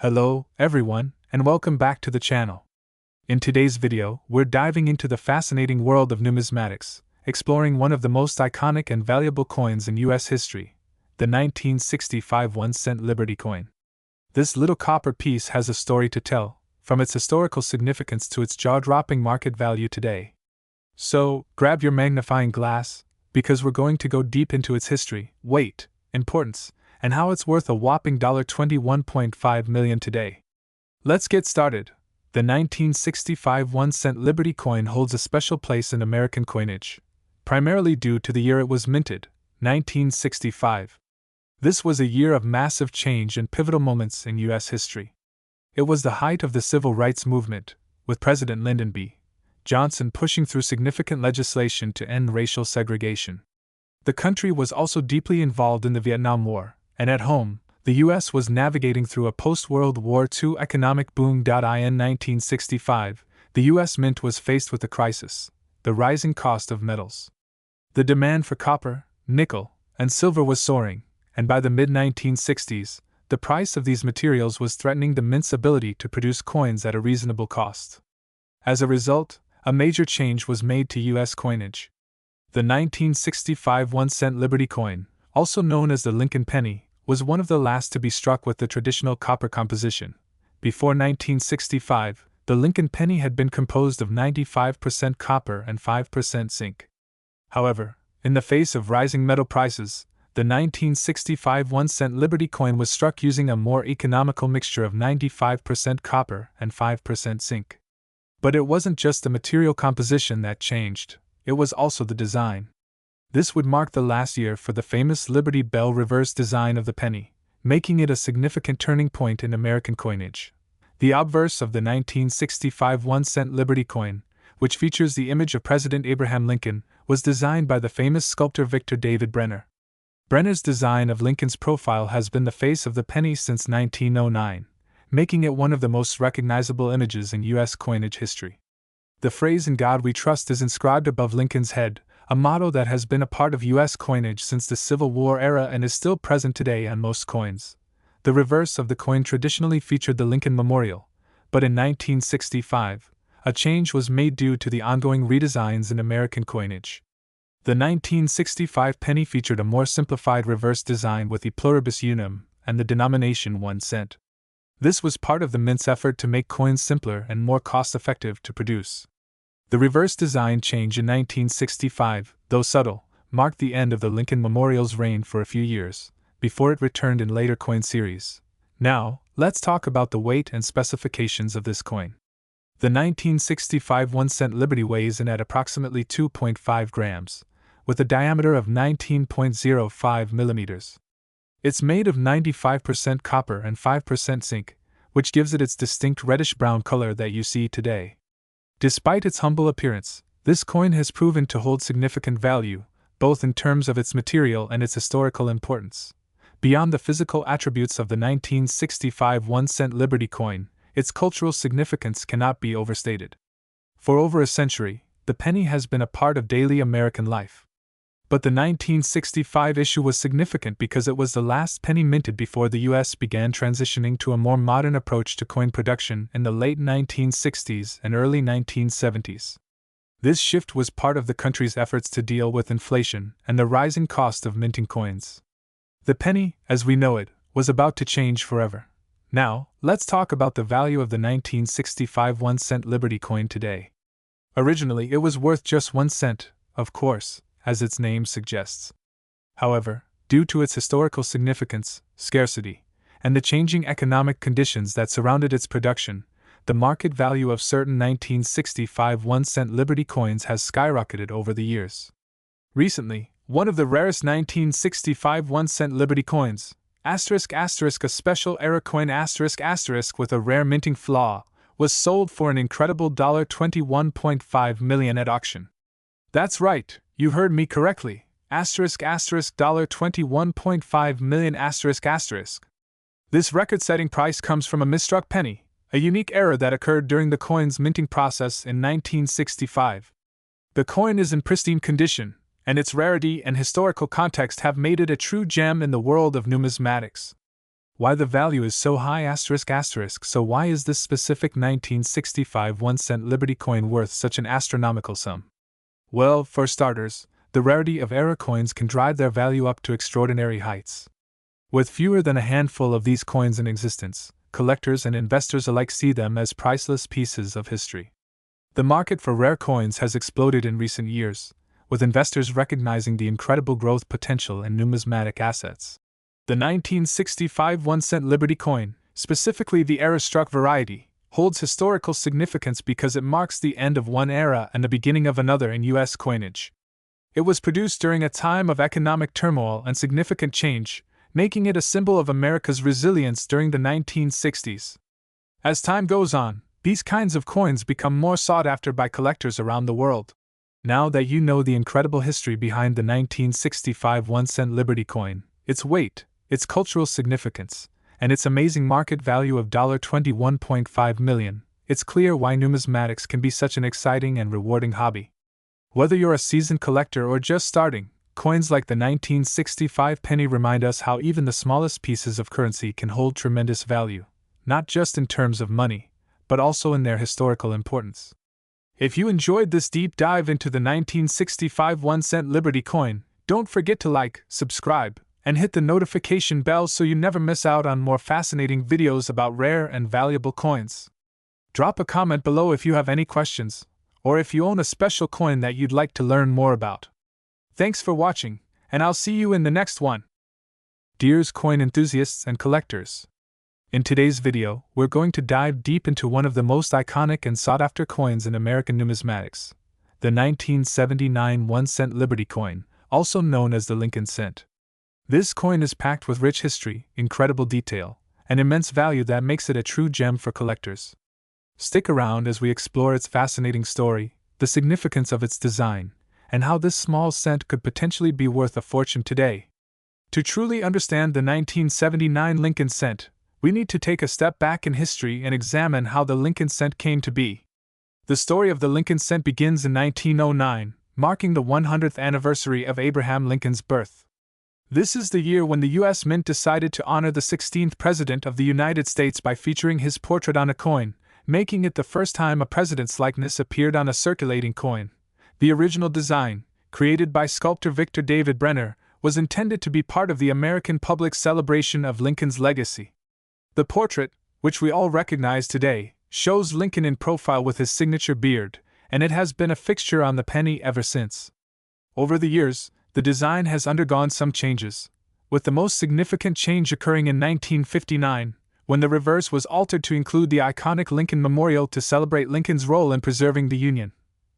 Hello, everyone, and welcome back to the channel. In today's video, we're diving into the fascinating world of numismatics, exploring one of the most iconic and valuable coins in U.S. history, the 1965 1-cent Liberty coin. This little copper piece has a story to tell, from its historical significance to its jaw-dropping market value today. So, grab your magnifying glass, because we're going to go deep into its history, weight, importance, and how it's worth a whopping $21.5 million today. Let's get started. The 1965 1-cent Liberty coin holds a special place in American coinage, primarily due to the year it was minted, 1965. This was a year of massive change and pivotal moments in U.S. history. It was the height of the Civil Rights Movement, with President Lyndon B. Johnson pushing through significant legislation to end racial segregation. The country was also deeply involved in the Vietnam War, and at home, the U.S. was navigating through a post-World War II economic boom. In 1965, the U.S. Mint was faced with a crisis: the rising cost of metals. The demand for copper, nickel, and silver was soaring, and by the mid-1960s, the price of these materials was threatening the Mint's ability to produce coins at a reasonable cost. As a result, a major change was made to U.S. coinage. The 1965 1-cent Liberty coin, also known as the Lincoln Penny, was one of the last to be struck with the traditional copper composition. Before 1965, the Lincoln Penny had been composed of 95% copper and 5% zinc. However, in the face of rising metal prices, the 1965 1-cent Liberty coin was struck using a more economical mixture of 95% copper and 5% zinc. But it wasn't just the material composition that changed, it was also the design. This would mark the last year for the famous Liberty Bell reverse design of the penny, making it a significant turning point in American coinage. The obverse of the 1965 1-cent Liberty coin, which features the image of President Abraham Lincoln, was designed by the famous sculptor Victor David Brenner. Brenner's design of Lincoln's profile has been the face of the penny since 1909, making it one of the most recognizable images in U.S. coinage history. The phrase "In God We Trust" is inscribed above Lincoln's head, a motto that has been a part of U.S. coinage since the Civil War era and is still present today on most coins. The reverse of the coin traditionally featured the Lincoln Memorial, but in 1965, a change was made due to the ongoing redesigns in American coinage. The 1965 penny featured a more simplified reverse design with e pluribus unum and the denomination 1 cent. This was part of the Mint's effort to make coins simpler and more cost-effective to produce. The reverse design change in 1965, though subtle, marked the end of the Lincoln Memorial's reign for a few years, before it returned in later coin series. Now, let's talk about the weight and specifications of this coin. The 1965 1-cent Liberty weighs in at approximately 2.5 grams, with a diameter of 19.05 millimeters. It's made of 95% copper and 5% zinc, which gives it its distinct reddish-brown color that you see today. Despite its humble appearance, this coin has proven to hold significant value, both in terms of its material and its historical importance. Beyond the physical attributes of the 1965 1-cent Liberty coin, its cultural significance cannot be overstated. For over a century, the penny has been a part of daily American life. But the 1965 issue was significant because it was the last penny minted before the U.S. began transitioning to a more modern approach to coin production in the late 1960s and early 1970s. This shift was part of the country's efforts to deal with inflation and the rising cost of minting coins. The penny, as we know it, was about to change forever. Now, let's talk about the value of the 1965 1-cent Liberty coin today. Originally, it was worth just 1 cent, of course, as its name suggests. However, due to its historical significance, scarcity, and the changing economic conditions that surrounded its production, the market value of certain 1965 1-cent Liberty coins has skyrocketed over the years. Recently, one of the rarest 1965 1-cent Liberty coins, a special era coin with a rare minting flaw, was sold for an incredible $21.5 million at auction. That's right, you heard me correctly, $21.5 million ***. This record-setting price comes from a misstruck penny, a unique error that occurred during the coin's minting process in 1965. The coin is in pristine condition, and its rarity and historical context have made it a true gem in the world of numismatics. Why the value is so high ***. So why is this specific 1965 1-cent Liberty coin worth such an astronomical sum? Well, for starters, the rarity of era coins can drive their value up to extraordinary heights. With fewer than a handful of these coins in existence, collectors and investors alike see them as priceless pieces of history. The market for rare coins has exploded in recent years, with investors recognizing the incredible growth potential in numismatic assets. The 1965 1-cent Liberty coin, specifically the era-struck variety, holds historical significance because it marks the end of one era and the beginning of another in U.S. coinage. It was produced during a time of economic turmoil and significant change, making it a symbol of America's resilience during the 1960s. As time goes on, these kinds of coins become more sought after by collectors around the world. Now that you know the incredible history behind the 1965 1-cent Liberty coin, its weight, its cultural significance, and its amazing market value of $21.5 million, it's clear why numismatics can be such an exciting and rewarding hobby. Whether you're a seasoned collector or just starting, coins like the 1965 penny remind us how even the smallest pieces of currency can hold tremendous value, not just in terms of money, but also in their historical importance. If you enjoyed this deep dive into the 1965 1-cent Liberty coin, don't forget to like, subscribe, and hit the notification bell so you never miss out on more fascinating videos about rare and valuable coins. Drop a comment below if you have any questions, or if you own a special coin that you'd like to learn more about. Thanks for watching, and I'll see you in the next one. Dear coin enthusiasts and collectors, in today's video, we're going to dive deep into one of the most iconic and sought-after coins in American numismatics, the 1979 1-cent Liberty coin, also known as the Lincoln cent. This coin is packed with rich history, incredible detail, and immense value that makes it a true gem for collectors. Stick around as we explore its fascinating story, the significance of its design, and how this small cent could potentially be worth a fortune today. To truly understand the 1979 Lincoln cent, we need to take a step back in history and examine how the Lincoln cent came to be. The story of the Lincoln cent begins in 1909, marking the 100th anniversary of Abraham Lincoln's birth. This is the year when the U.S. Mint decided to honor the 16th President of the United States by featuring his portrait on a coin, making it the first time a president's likeness appeared on a circulating coin. The original design, created by sculptor Victor David Brenner, was intended to be part of the American public celebration of Lincoln's legacy. The portrait, which we all recognize today, shows Lincoln in profile with his signature beard, and it has been a fixture on the penny ever since. Over the years, the design has undergone some changes, with the most significant change occurring in 1959, when the reverse was altered to include the iconic Lincoln Memorial to celebrate Lincoln's role in preserving the Union.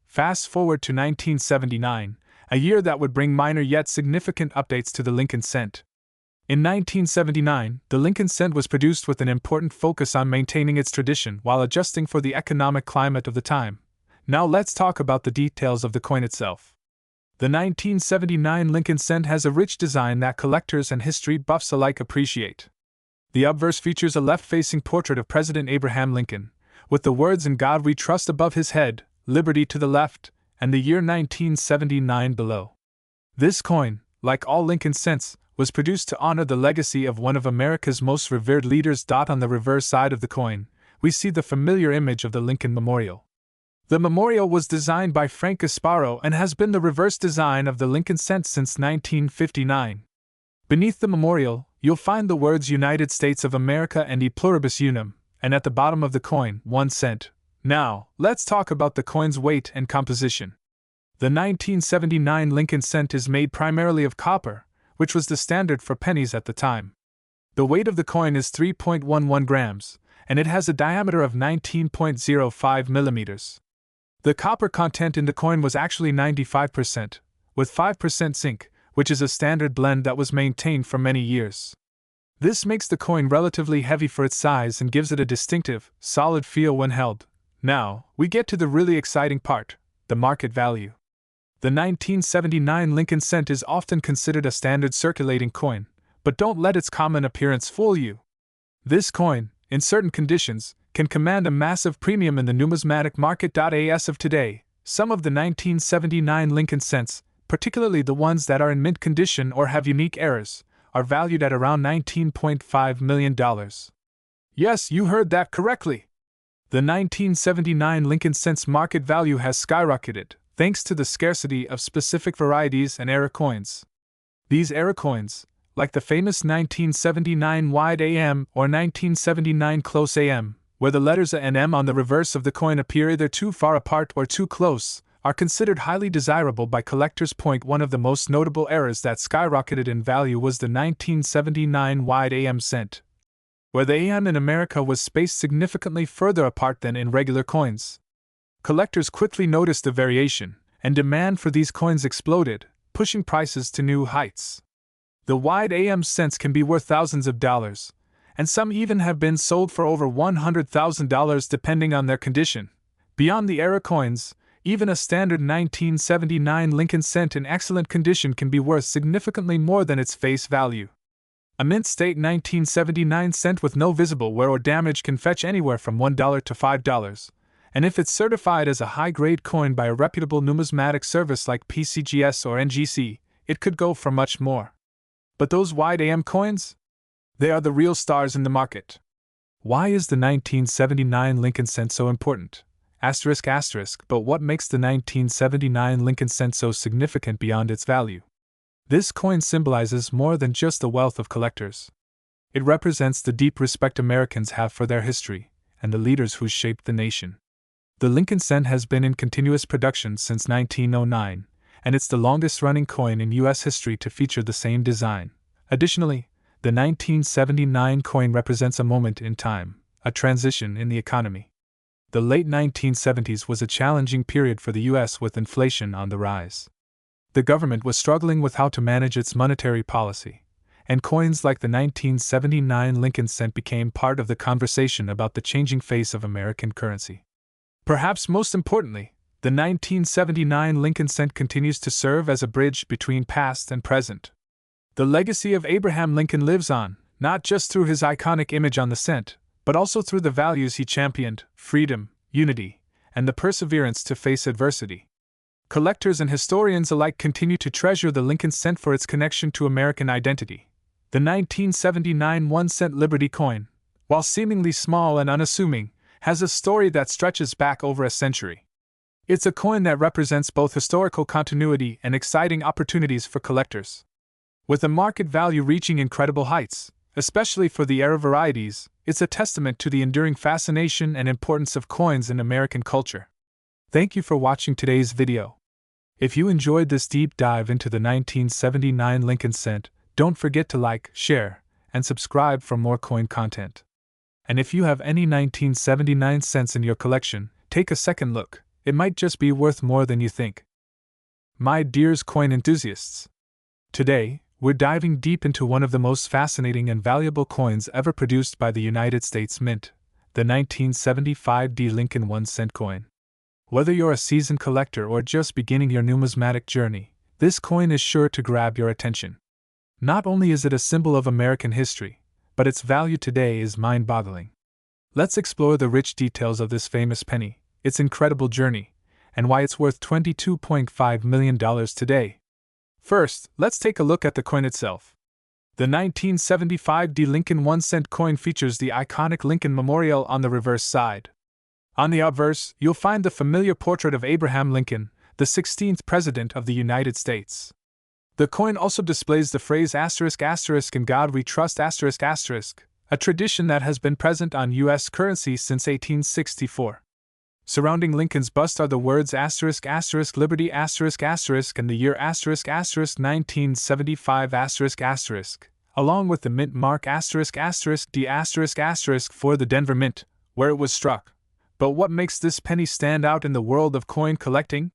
Fast forward to 1979, a year that would bring minor yet significant updates to the Lincoln cent. In 1979, the Lincoln cent was produced with an important focus on maintaining its tradition while adjusting for the economic climate of the time. Now let's talk about the details of the coin itself. The 1979 Lincoln cent has a rich design that collectors and history buffs alike appreciate. The obverse features a left-facing portrait of President Abraham Lincoln, with the words "In God We Trust" above his head, "Liberty" to the left, and the year 1979 below. This coin, like all Lincoln cents, was produced to honor the legacy of one of America's most revered leaders. On the reverse side of the coin, we see the familiar image of the Lincoln Memorial. The memorial was designed by Frank Gasparo and has been the reverse design of the Lincoln cent since 1959. Beneath the memorial, you'll find the words United States of America and E Pluribus Unum, and at the bottom of the coin, 1 cent. Now, let's talk about the coin's weight and composition. The 1979 Lincoln cent is made primarily of copper, which was the standard for pennies at the time. The weight of the coin is 3.11 grams, and it has a diameter of 19.05 millimeters. The copper content in the coin was actually 95%, with 5% zinc, which is a standard blend that was maintained for many years. This makes the coin relatively heavy for its size and gives it a distinctive, solid feel when held. Now, we get to the really exciting part, the market value. The 1979 Lincoln cent is often considered a standard circulating coin, but don't let its common appearance fool you. This coin, in certain conditions, can command a massive premium in the numismatic market. As of today, some of the 1979 Lincoln cents, particularly the ones that are in mint condition or have unique errors, are valued at around $19.5 million. Yes, you heard that correctly. The 1979 Lincoln Cents market value has skyrocketed, thanks to the scarcity of specific varieties and era coins. These era coins, like the famous 1979 wide AM or 1979 close AM, where the letters A and M on the reverse of the coin appear either too far apart or too close, are considered highly desirable by collectors. One of the most notable eras that skyrocketed in value was the 1979 wide AM cent, where the AM in America was spaced significantly further apart than in regular coins. Collectors quickly noticed the variation, and demand for these coins exploded, pushing prices to new heights. The wide AM cents can be worth thousands of dollars, and some even have been sold for over $100,000 depending on their condition. Beyond the era coins, even a standard 1979 Lincoln cent in excellent condition can be worth significantly more than its face value. A mint state 1979 cent with no visible wear or damage can fetch anywhere from $1 to $5, and if it's certified as a high-grade coin by a reputable numismatic service like PCGS or NGC, it could go for much more. But those wide AM coins? They are the real stars in the market. Why is the 1979 Lincoln cent so important? But what makes the 1979 Lincoln cent so significant beyond its value? This coin symbolizes more than just the wealth of collectors. It represents the deep respect Americans have for their history and the leaders who shaped the nation. The Lincoln cent has been in continuous production since 1909, and it's the longest-running coin in U.S. history to feature the same design. Additionally, the 1979 coin represents a moment in time, a transition in the economy. The late 1970s was a challenging period for the U.S. with inflation on the rise. The government was struggling with how to manage its monetary policy, and coins like the 1979 Lincoln cent became part of the conversation about the changing face of American currency. Perhaps most importantly, the 1979 Lincoln cent continues to serve as a bridge between past and present. The legacy of Abraham Lincoln lives on, not just through his iconic image on the cent, but also through the values he championed: freedom, unity, and the perseverance to face adversity. Collectors and historians alike continue to treasure the Lincoln cent for its connection to American identity. The 1979 1-cent Liberty coin, while seemingly small and unassuming, has a story that stretches back over a century. It's a coin that represents both historical continuity and exciting opportunities for collectors. With a market value reaching incredible heights, especially for the era varieties, it's a testament to the enduring fascination and importance of coins in American culture. Thank you for watching today's video. If you enjoyed this deep dive into the 1979 Lincoln cent, don't forget to like, share, and subscribe for more coin content. And if you have any 1979 cents in your collection, take a second look. It might just be worth more than you think. My dears coin enthusiasts, today, we're diving deep into one of the most fascinating and valuable coins ever produced by the United States Mint, the 1975 D Lincoln 1-cent coin. Whether you're a seasoned collector or just beginning your numismatic journey, this coin is sure to grab your attention. Not only is it a symbol of American history, but its value today is mind-boggling. Let's explore the rich details of this famous penny, its incredible journey, and why it's worth $22.5 million today. First, let's take a look at the coin itself. The 1975 D Lincoln 1-cent coin features the iconic Lincoln Memorial on the reverse side. On the obverse, you'll find the familiar portrait of Abraham Lincoln, the 16th President of the United States. The coin also displays the phrase **** in God we trust***, a tradition that has been present on U.S. currency since 1864. Surrounding Lincoln's bust are the words ***, liberty***, and the year ***1975***, along with the mint mark ***, for the Denver Mint, where it was struck. But what makes this penny stand out in the world of coin collecting?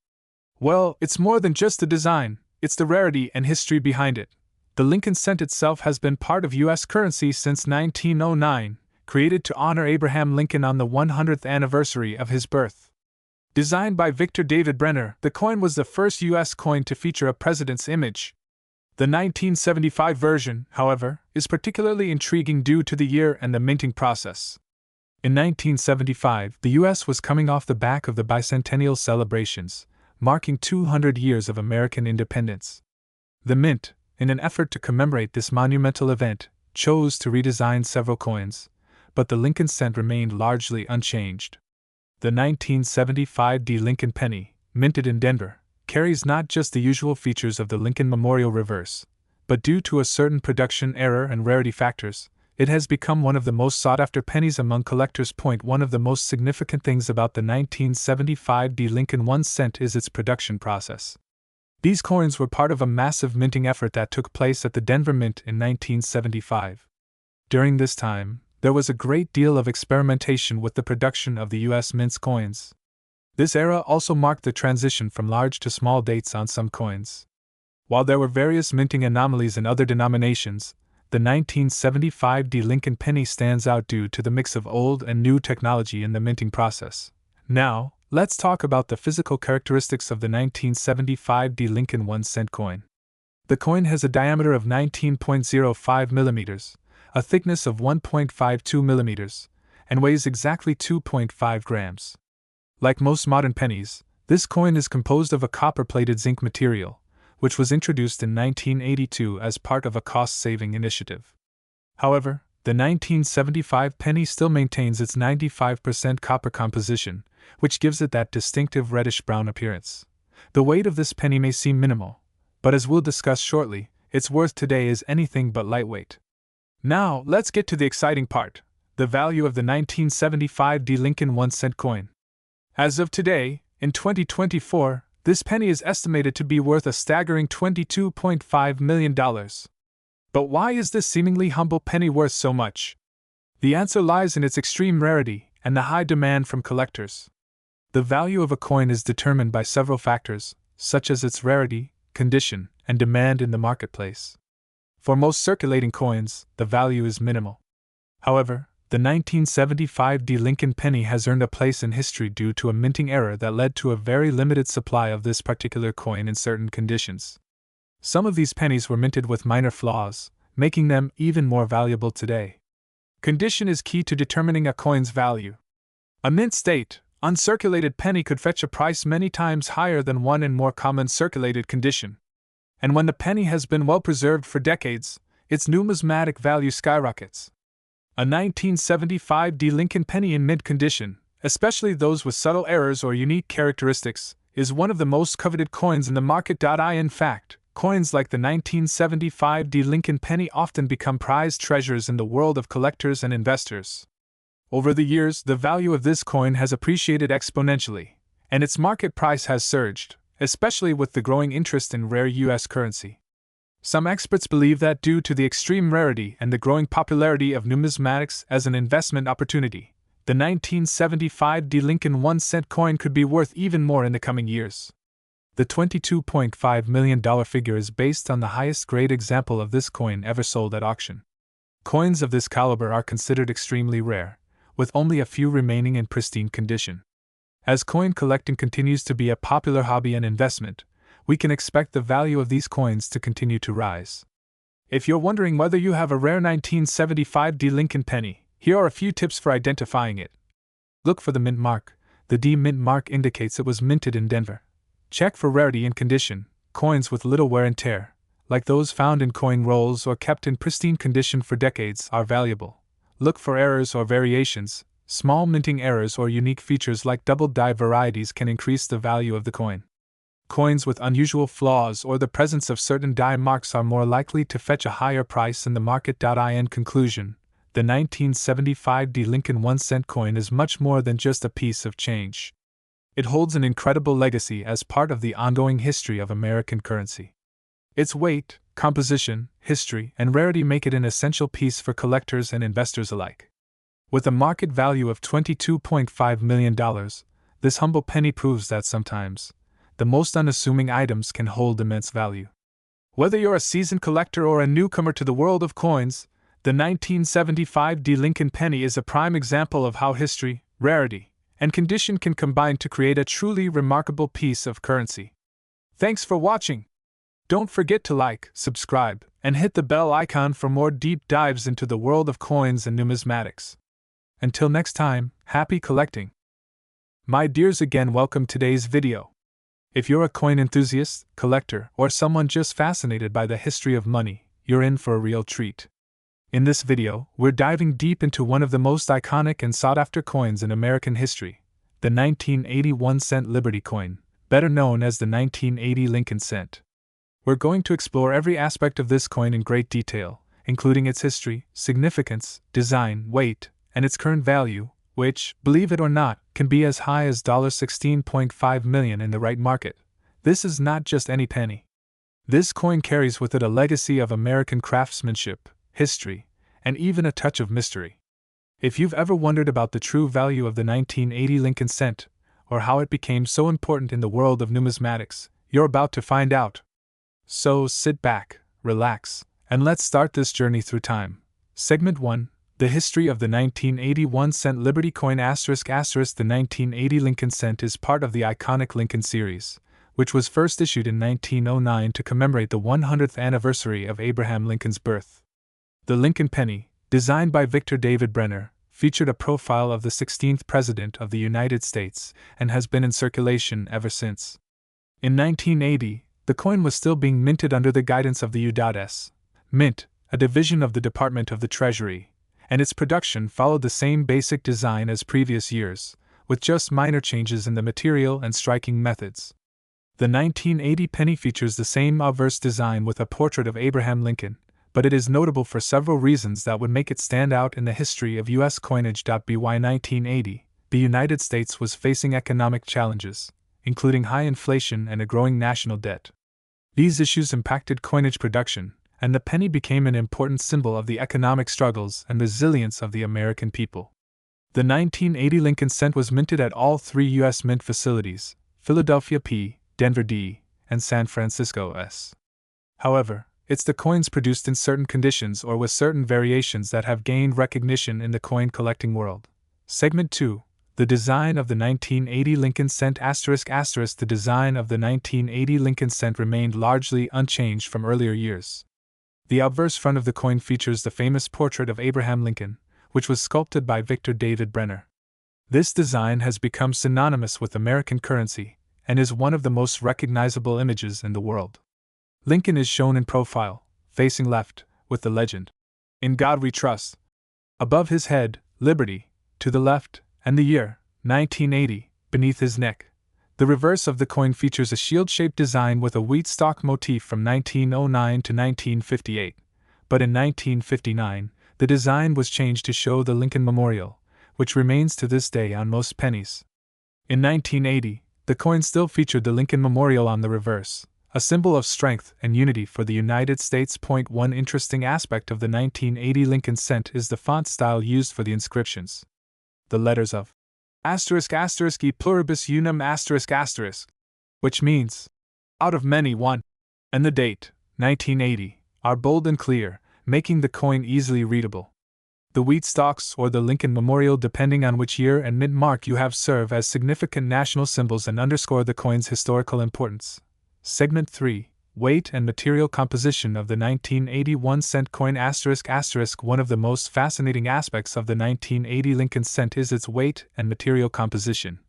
Well, it's more than just the design, it's the rarity and history behind it. The Lincoln cent itself has been part of U.S. currency since 1909, created to honor Abraham Lincoln on the 100th anniversary of his birth. Designed by Victor David Brenner, the coin was the first U.S. coin to feature a president's image. The 1975 version, however, is particularly intriguing due to the year and the minting process. In 1975, the U.S. was coming off the back of the bicentennial celebrations, marking 200 years of American independence. The mint, in an effort to commemorate this monumental event, chose to redesign several coins, but the Lincoln cent remained largely unchanged. The 1975 D. Lincoln Penny, minted in Denver, carries not just the usual features of the Lincoln Memorial reverse, but due to a certain production error and rarity factors, it has become one of the most sought-after pennies among collectors. One of the most significant things about the 1975 D. Lincoln 1 cent is its production process. These coins were part of a massive minting effort that took place at the Denver Mint in 1975. During this time, there was a great deal of experimentation with the production of the U.S. Mint's coins. This era also marked the transition from large to small dates on some coins. While there were various minting anomalies in other denominations, the 1975 D. Lincoln Penny stands out due to the mix of old and new technology in the minting process. Now, let's talk about the physical characteristics of the 1975 D. Lincoln 1 cent coin. The coin has a diameter of 19.05 millimeters, a thickness of 1.52 millimeters, and weighs exactly 2.5 grams. Like most modern pennies, this coin is composed of a copper-plated zinc material, which was introduced in 1982 as part of a cost-saving initiative. However, the 1975 penny still maintains its 95% copper composition, which gives it that distinctive reddish-brown appearance. The weight of this penny may seem minimal, but as we'll discuss shortly, its worth today is anything but lightweight. Now, let's get to the exciting part, the value of the 1975 D. Lincoln 1 cent coin. As of today, in 2024, this penny is estimated to be worth a staggering $22.5 million. But why is this seemingly humble penny worth so much? The answer lies in its extreme rarity and the high demand from collectors. The value of a coin is determined by several factors, such as its rarity, condition, and demand in the marketplace. For most circulating coins, the value is minimal. However, the 1975 D. Lincoln Penny has earned a place in history due to a minting error that led to a very limited supply of this particular coin in certain conditions. Some of these pennies were minted with minor flaws, making them even more valuable today. Condition is key to determining a coin's value. A mint state, uncirculated penny could fetch a price many times higher than one in more common circulated condition. And when the penny has been well preserved for decades, its numismatic value skyrockets. A 1975 D. Lincoln Penny in mint condition, especially those with subtle errors or unique characteristics, is one of the most coveted coins in the market. In fact, coins like the 1975 D. Lincoln Penny often become prized treasures in the world of collectors and investors. Over the years, the value of this coin has appreciated exponentially, and its market price has surged, especially with the growing interest in rare U.S. currency. Some experts believe that due to the extreme rarity and the growing popularity of numismatics as an investment opportunity, the 1975 D. Lincoln 1 cent coin could be worth even more in the coming years. The $22.5 million figure is based on the highest grade example of this coin ever sold at auction. Coins of this caliber are considered extremely rare, with only a few remaining in pristine condition. As coin collecting continues to be a popular hobby and investment, we can expect the value of these coins to continue to rise. If you're wondering whether you have a rare 1975 D. Lincoln Penny, here are a few tips for identifying it. Look for the mint mark. The D mint mark indicates it was minted in Denver. Check for rarity and condition. Coins with little wear and tear, like those found in coin rolls or kept in pristine condition for decades, are valuable. Look for errors or variations. Small minting errors or unique features like double die varieties can increase the value of the coin. Coins with unusual flaws or the presence of certain die marks are more likely to fetch a higher price in the market. In conclusion, the 1975 D. Lincoln 1 cent coin is much more than just a piece of change. It holds an incredible legacy as part of the ongoing history of American currency. Its weight, composition, history, and rarity make it an essential piece for collectors and investors alike. With a market value of $22.5 million, this humble penny proves that sometimes the most unassuming items can hold immense value. Whether you're a seasoned collector or a newcomer to the world of coins, the 1975 D. Lincoln Penny is a prime example of how history, rarity, and condition can combine to create a truly remarkable piece of currency. Thanks for watching. Don't forget to like, subscribe, and hit the bell icon for more deep dives into the world of coins and numismatics. Until next time, happy collecting. My dears, again welcome today's video. If you're a coin enthusiast, collector, or someone just fascinated by the history of money, you're in for a real treat. In this video, we're diving deep into one of the most iconic and sought-after coins in American history, the 1981-cent Liberty coin, better known as the 1980 Lincoln cent. We're going to explore every aspect of this coin in great detail, including its history, significance, design, weight, and its current value, which, believe it or not, can be as high as $16.5 million in the right market. This is not just any penny. This coin carries with it a legacy of American craftsmanship, history, and even a touch of mystery. If you've ever wondered about the true value of the 1980 Lincoln cent, or how it became so important in the world of numismatics, you're about to find out. So sit back, relax, and let's start this journey through time. Segment 1. The history of the 1981-cent Liberty coin ***. The 1980 Lincoln cent is part of the iconic Lincoln series, which was first issued in 1909 to commemorate the 100th anniversary of Abraham Lincoln's birth. The Lincoln penny, designed by Victor David Brenner, featured a profile of the 16th President of the United States and has been in circulation ever since. In 1980, the coin was still being minted under the guidance of the U.S. Mint, a division of the Department of the Treasury, and its production followed the same basic design as previous years, with just minor changes in the material and striking methods. The 1980 penny features the same obverse design with a portrait of Abraham Lincoln, but it is notable for several reasons that would make it stand out in the history of U.S. coinage. By 1980, the United States was facing economic challenges, including high inflation and a growing national debt. These issues impacted coinage production, and the penny became an important symbol of the economic struggles and resilience of the American people. The 1980 Lincoln cent was minted at all three U.S. Mint facilities, Philadelphia P., Denver D., and San Francisco S. However, it's the coins produced in certain conditions or with certain variations that have gained recognition in the coin collecting world. Segment 2. The design of the 1980 Lincoln cent ***. The design of the 1980 Lincoln cent remained largely unchanged from earlier years. The obverse front of the coin features the famous portrait of Abraham Lincoln, which was sculpted by Victor David Brenner. This design has become synonymous with American currency and is one of the most recognizable images in the world. Lincoln is shown in profile, facing left, with the legend, "In God We Trust." Above his head, Liberty, to the left, and the year, 1980, beneath his neck. The reverse of the coin features a shield-shaped design with a wheat stalk motif from 1909 to 1958, but in 1959, the design was changed to show the Lincoln Memorial, which remains to this day on most pennies. In 1980, the coin still featured the Lincoln Memorial on the reverse, a symbol of strength and unity for the United States. One interesting aspect of the 1980 Lincoln cent is the font style used for the inscriptions. The letters of ***e pluribus unum ***, which means, out of many one, and the date, 1980, are bold and clear, making the coin easily readable. The wheat stalks or the Lincoln Memorial, depending on which year and mint mark you have, serve as significant national symbols and underscore the coin's historical importance. Segment 3. Weight and material composition of the 1981 cent coin ***. One of the most fascinating aspects of the 1980 Lincoln cent is its weight and material composition,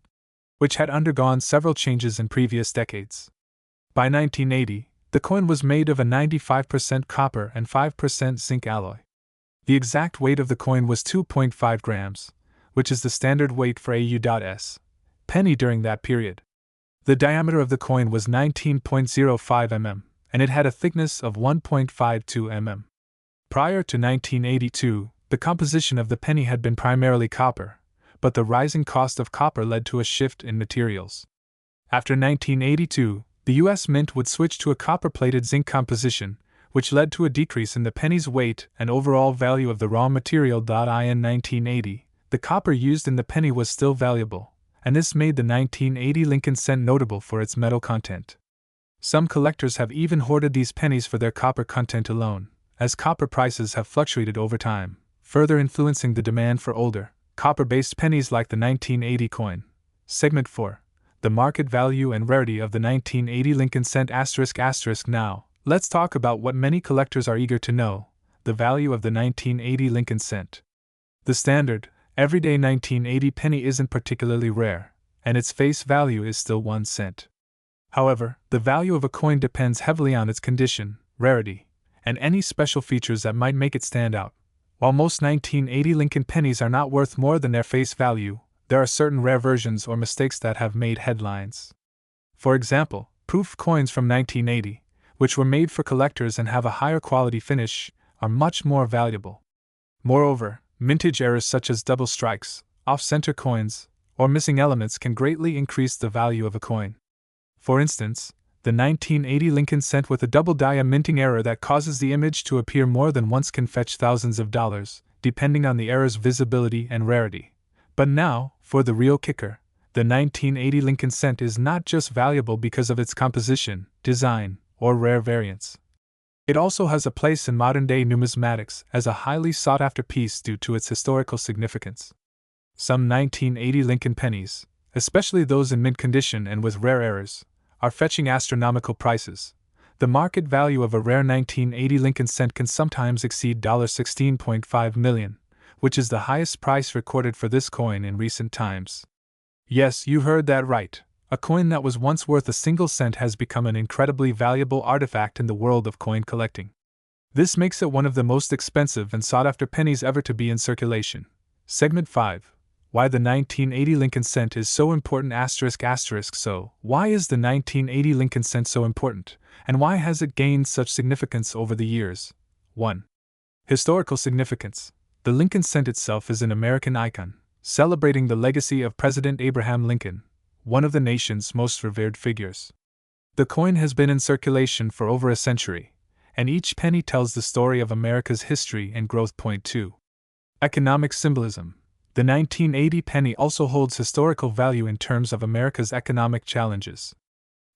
which had undergone several changes in previous decades. By 1980, the coin was made of a 95% copper and 5% zinc alloy. The exact weight of the coin was 2.5 grams, which is the standard weight for a U.S. penny during that period. The diameter of the coin was 19.05 mm, and it had a thickness of 1.52 mm. Prior to 1982, the composition of the penny had been primarily copper, but the rising cost of copper led to a shift in materials. After 1982, the U.S. Mint would switch to a copper-plated zinc composition, which led to a decrease in the penny's weight and overall value of the raw material. In 1980, the copper used in the penny was still valuable, and this made the 1980 Lincoln cent notable for its metal content. Some collectors have even hoarded these pennies for their copper content alone, as copper prices have fluctuated over time, further influencing the demand for older, copper-based pennies like the 1980 coin. Segment 4. The market value and rarity of the 1980 Lincoln cent ***. Now, let's talk about what many collectors are eager to know, the value of the 1980 Lincoln cent. The standard, everyday 1980 penny isn't particularly rare, and its face value is still 1 cent. However, the value of a coin depends heavily on its condition, rarity, and any special features that might make it stand out. While most 1980 Lincoln pennies are not worth more than their face value, there are certain rare versions or mistakes that have made headlines. For example, proof coins from 1980, which were made for collectors and have a higher quality finish, are much more valuable. Moreover, mintage errors such as double strikes, off-center coins, or missing elements can greatly increase the value of a coin. For instance, the 1980 Lincoln cent with a double dia minting error that causes the image to appear more than once can fetch thousands of dollars, depending on the error's visibility and rarity. But now, for the real kicker, the 1980 Lincoln cent is not just valuable because of its composition, design, or rare variants. It also has a place in modern-day numismatics as a highly sought-after piece due to its historical significance. Some 1980 Lincoln pennies, especially those in mint condition and with rare errors, are fetching astronomical prices. The market value of a rare 1980 Lincoln cent can sometimes exceed $16.5 million, which is the highest price recorded for this coin in recent times. Yes, you heard that right. A coin that was once worth a single cent has become an incredibly valuable artifact in the world of coin collecting. This makes it one of the most expensive and sought-after pennies ever to be in circulation. Segment 5. Why the 1980 Lincoln cent is so important ***. So, why is the 1980 Lincoln cent so important, and why has it gained such significance over the years? 1. Historical significance. The Lincoln cent itself is an American icon, celebrating the legacy of President Abraham Lincoln, one of the nation's most revered figures. The coin has been in circulation for over a century, and each penny tells the story of America's history and growth. 2. Economic symbolism. The 1980 penny also holds historical value in terms of America's economic challenges.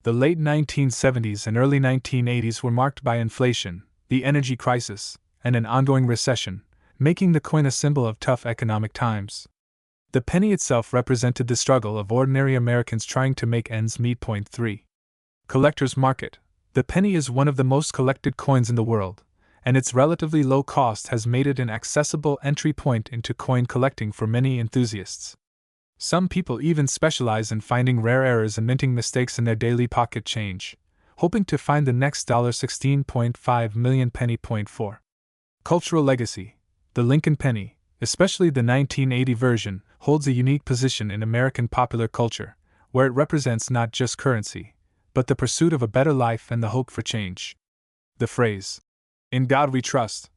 The late 1970s and early 1980s were marked by inflation, the energy crisis, and an ongoing recession, making the coin a symbol of tough economic times. The penny itself represented the struggle of ordinary Americans trying to make ends meet. 3. Collector's market. The penny is one of the most collected coins in the world, and its relatively low cost has made it an accessible entry point into coin collecting for many enthusiasts. Some people even specialize in finding rare errors and minting mistakes in their daily pocket change, hoping to find the next $16.5 million penny. 4. Cultural legacy. The Lincoln penny, especially the 1980 version, holds a unique position in American popular culture, where it represents not just currency, but the pursuit of a better life and the hope for change. The phrase, "In God we trust,"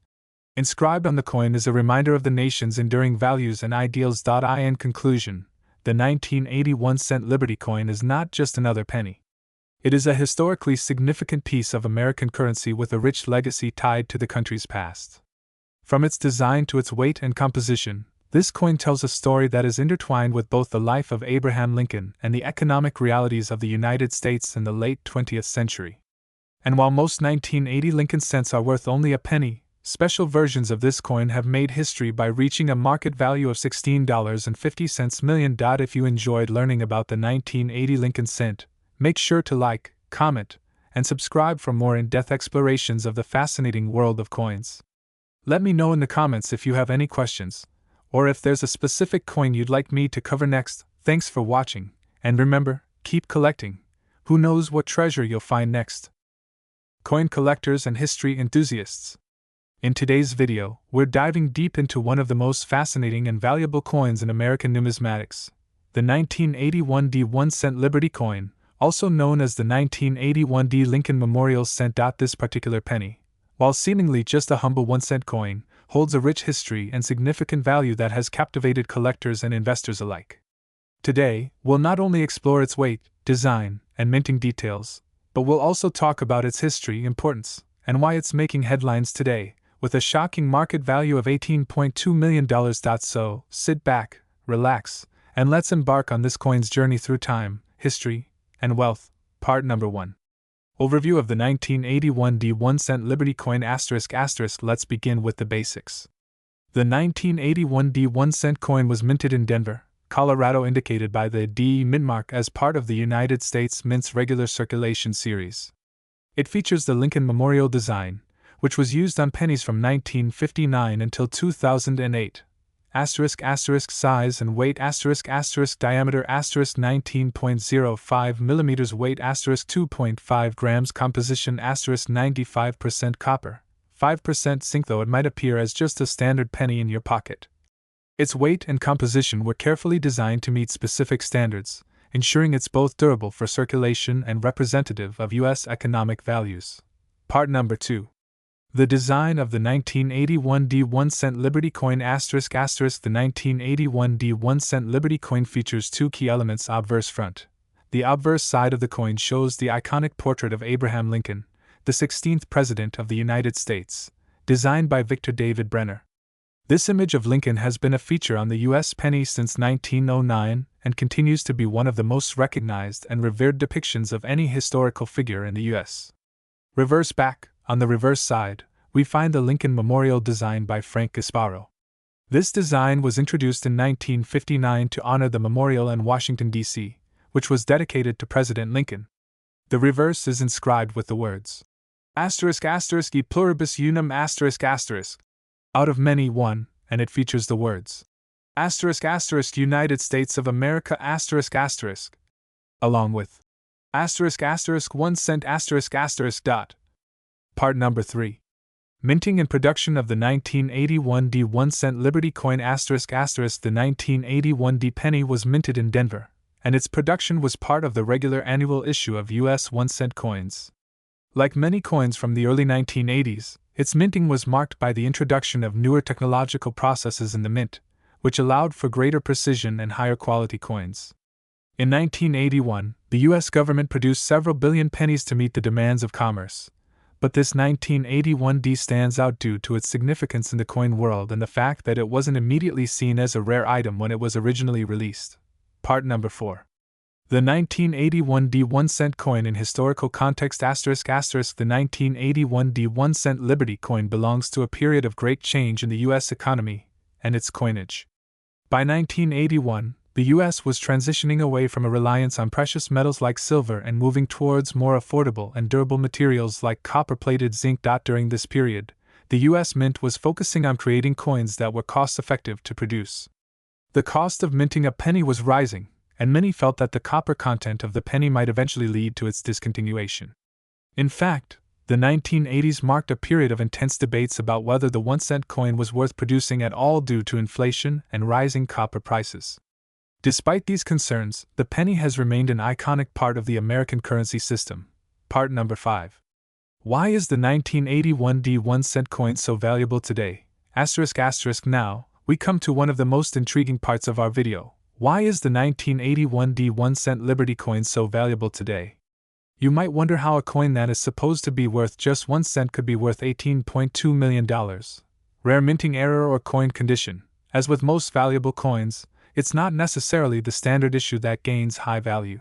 inscribed on the coin is a reminder of the nation's enduring values and ideals. In conclusion, the 1981 cent Liberty coin is not just another penny. It is a historically significant piece of American currency with a rich legacy tied to the country's past. From its design to its weight and composition, this coin tells a story that is intertwined with both the life of Abraham Lincoln and the economic realities of the United States in the late 20th century. And while most 1980 Lincoln cents are worth only a penny, special versions of this coin have made history by reaching a market value of $16.50 million. If you enjoyed learning about the 1980 Lincoln cent, make sure to like, comment, and subscribe for more in-depth explorations of the fascinating world of coins. Let me know in the comments if you have any questions, or if there's a specific coin you'd like me to cover next. Thanks for watching, and remember, keep collecting. Who knows what treasure you'll find next? Coin collectors and history enthusiasts. In today's video, we're diving deep into one of the most fascinating and valuable coins in American numismatics, the 1981 1 cent Liberty coin, also known as the 1981 Lincoln Memorial Cent. This particular penny, while seemingly just a humble 1 cent coin, holds a rich history and significant value that has captivated collectors and investors alike. Today, we'll not only explore its weight, design, and minting details, but we'll also talk about its history, importance, and why it's making headlines today, with a shocking market value of $18.2 million. So, sit back, relax, and let's embark on this coin's journey through time, history, and wealth. Part number 1. Overview of the 1981 1 cent Liberty coin ***. Let's begin with the basics. The 1981 1 cent coin was minted in Denver, Colorado, indicated by the D mint mark as part of the United States Mint's regular circulation series. It features the Lincoln Memorial design, which was used on pennies from 1959 until 2008, size and weight diameter 19.05 mm weight 2.5 grams composition 95% copper, 5% zinc. Though it might appear as just a standard penny in your pocket, its weight and composition were carefully designed to meet specific standards, ensuring it's both durable for circulation and representative of U.S. economic values. Part number 2. The design of the 1981 D1-cent Liberty coin ***. The 1981 D1-cent Liberty coin features two key elements: obverse front. The obverse side of the coin shows the iconic portrait of Abraham Lincoln, the 16th President of the United States, designed by Victor David Brenner. This image of Lincoln has been a feature on the U.S. penny since 1909 and continues to be one of the most recognized and revered depictions of any historical figure in the U.S. Reverse back. On the reverse side, we find the Lincoln Memorial designed by Frank Gasparo. This design was introduced in 1959 to honor the memorial in Washington, D.C., which was dedicated to President Lincoln. The reverse is inscribed with the words ****** e pluribus unum *****, out of many one, and it features the words ***** United States of America ****, along with ****, 1 cent ****. Part number 3. Minting and production of the 1981 D1-cent Liberty coin ****. The 1981 D penny was minted in Denver, and its production was part of the regular annual issue of U.S. 1-cent coins. Like many coins from the early 1980s, its minting was marked by the introduction of newer technological processes in the mint, which allowed for greater precision and higher quality coins. In 1981, the U.S. government produced several billion pennies to meet the demands of commerce. But this 1981 D stands out due to its significance in the coin world and the fact that it wasn't immediately seen as a rare item when it was originally released. Part number 4. The 1981 D 1-cent coin in historical context ****. The 1981 D 1-cent Liberty coin belongs to a period of great change in the U.S. economy and its coinage. By 1981, the U.S. was transitioning away from a reliance on precious metals like silver and moving towards more affordable and durable materials like copper-plated zinc. During this period, the U.S. Mint was focusing on creating coins that were cost-effective to produce. The cost of minting a penny was rising, and many felt that the copper content of the penny might eventually lead to its discontinuation. In fact, the 1980s marked a period of intense debates about whether the 1-cent coin was worth producing at all due to inflation and rising copper prices. Despite these concerns, the penny has remained an iconic part of the American currency system. Part number 5. Why is the 1981 D 1-cent coin so valuable today? ***. Now, we come to one of the most intriguing parts of our video. Why is the 1981 D 1-cent Liberty coin so valuable today? You might wonder how a coin that is supposed to be worth just 1 cent could be worth $18.2 million. Rare minting error or coin condition. As with most valuable coins, it's not necessarily the standard issue that gains high value.